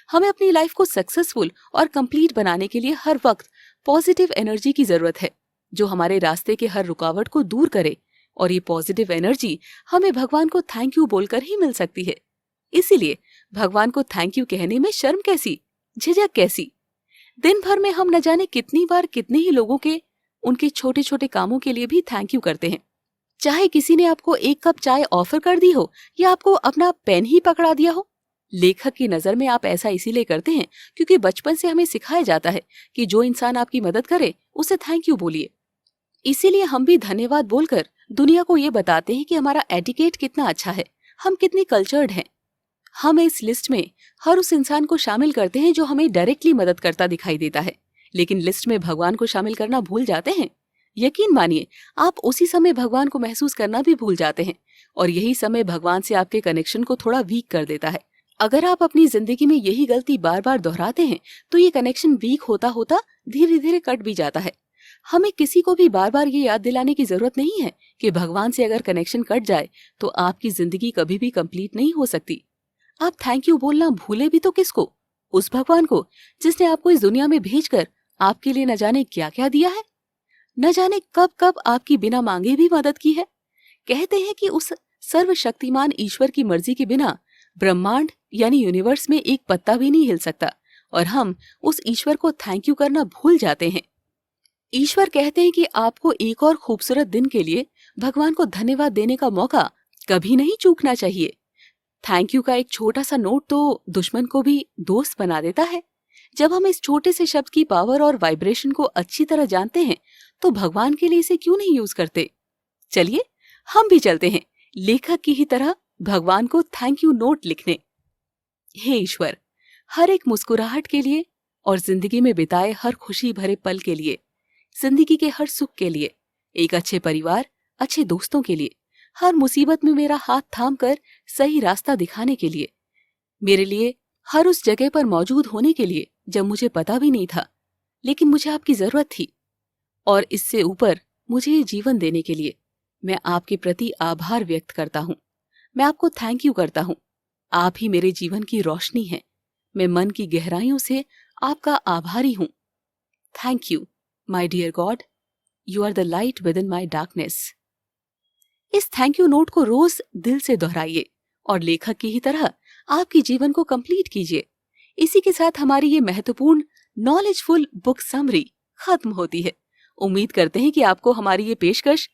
S1: हमें अपनी लाइफ को सक्सेसफुल और कंप्लीट बनाने के लिए हर वक्त पॉजिटिव एनर्जी की जरूरत है, जो हमारे रास्ते के हर रुकावट को दूर करे। और ये पॉजिटिव एनर्जी हमें भगवान को थैंक यू बोलकर ही मिल सकती है। इसीलिए भगवान को थैंक यू कहने में शर्म कैसी, झिझक कैसी। दिन भर में हम न जाने कितनी बार कितने ही लोगों के उनके छोटे छोटे कामों के लिए भी थैंक यू करते हैं। चाहे किसी ने आपको एक कप चाय ऑफर कर दी हो या आपको अपना पेन ही पकड़ा दिया हो। लेखक की नजर में आप ऐसा इसीलिए करते हैं क्योंकि बचपन से हमें सिखाया जाता है कि जो इंसान आपकी मदद करे उसे थैंक यू बोलिए। इसीलिए हम भी धन्यवाद बोलकर दुनिया को ये बताते हैं कि हमारा एटिकेट कितना अच्छा है, हम कितनी कल्चर्ड हैं। हम इस लिस्ट में हर उस इंसान को शामिल करते हैं जो हमें डायरेक्टली मदद करता दिखाई देता है, लेकिन लिस्ट में भगवान को शामिल करना भूल जाते हैं। यकीन मानिए, आप उसी समय भगवान को महसूस करना भी भूल जाते हैं और यही समय भगवान से आपके कनेक्शन को थोड़ा वीक कर देता है। अगर आप अपनी जिंदगी में यही गलती बार बार दोहराते हैं तो ये कनेक्शन वीक होता होता धीरे धीरे कट भी जाता है। हमें किसी को भी बार बार ये याद दिलाने की जरूरत नहीं है कि भगवान से अगर कनेक्शन कट जाए तो आपकी जिंदगी कभी भी कंप्लीट नहीं हो सकती। आप थैंक यू बोलना भूले भी तो किसको? उस भगवान को जिसने आपको इस दुनिया में भेजकर आपके लिए न जाने क्या क्या दिया है, न जाने कब कब आपकी बिना मांगे भी मदद की है। कहते हैं कि उस सर्वशक्तिमान ईश्वर की मर्जी के बिना ब्रह्मांड यानी यूनिवर्स में एक पत्ता भी नहीं हिल सकता, और हम उस ईश्वर को थैंक यू करना भूल जाते हैं। ईश्वर कहते हैं कि आपको एक और खूबसूरत दिन के लिए भगवान को धन्यवाद देने का मौका कभी नहीं चूकना चाहिए। थैंक यू का एक छोटा सा नोट तो दुश्मन को भी दोस्त बना देता है। जब हम इस छोटे से शब्द की पावर और वाइब्रेशन को अच्छी तरह जानते हैं तो भगवान के लिए इसे क्यों नहीं यूज करते। चलिए हम भी चलते हैं लेखक की ही तरह भगवान को थैंक यू नोट लिखने। हे ईश्वर, हर एक मुस्कुराहट के लिए और जिंदगी में बिताए हर खुशी भरे पल के लिए, जिंदगी के हर सुख के लिए, एक अच्छे परिवार, अच्छे दोस्तों के लिए, हर मुसीबत में मेरा हाथ थाम कर सही रास्ता दिखाने के लिए, मेरे लिए हर उस जगह पर मौजूद होने के लिए जब मुझे पता भी नहीं था लेकिन मुझे आपकी जरूरत थी, और इससे ऊपर मुझे ये जीवन देने के लिए मैं आपके प्रति आभार व्यक्त करता हूँ। मैं आपको थैंक यू करता हूँ। आप ही मेरे जीवन की रोशनी हैं। मैं मन की गहराइयों से आपका आभारी हूँ। Thank you my dear God, you are the light within my darkness. इस थैंक यू नोट को रोज दिल से दोहराइए और लेखक की ही तरह आपके जीवन को कंप्लीट कीजिए। इसी के साथ हमारी ये महत्वपूर्ण नॉलेजफुल बुक समरी खत्म होती है। उम्मीद करते हैं कि आपको हमारी ये पेशकश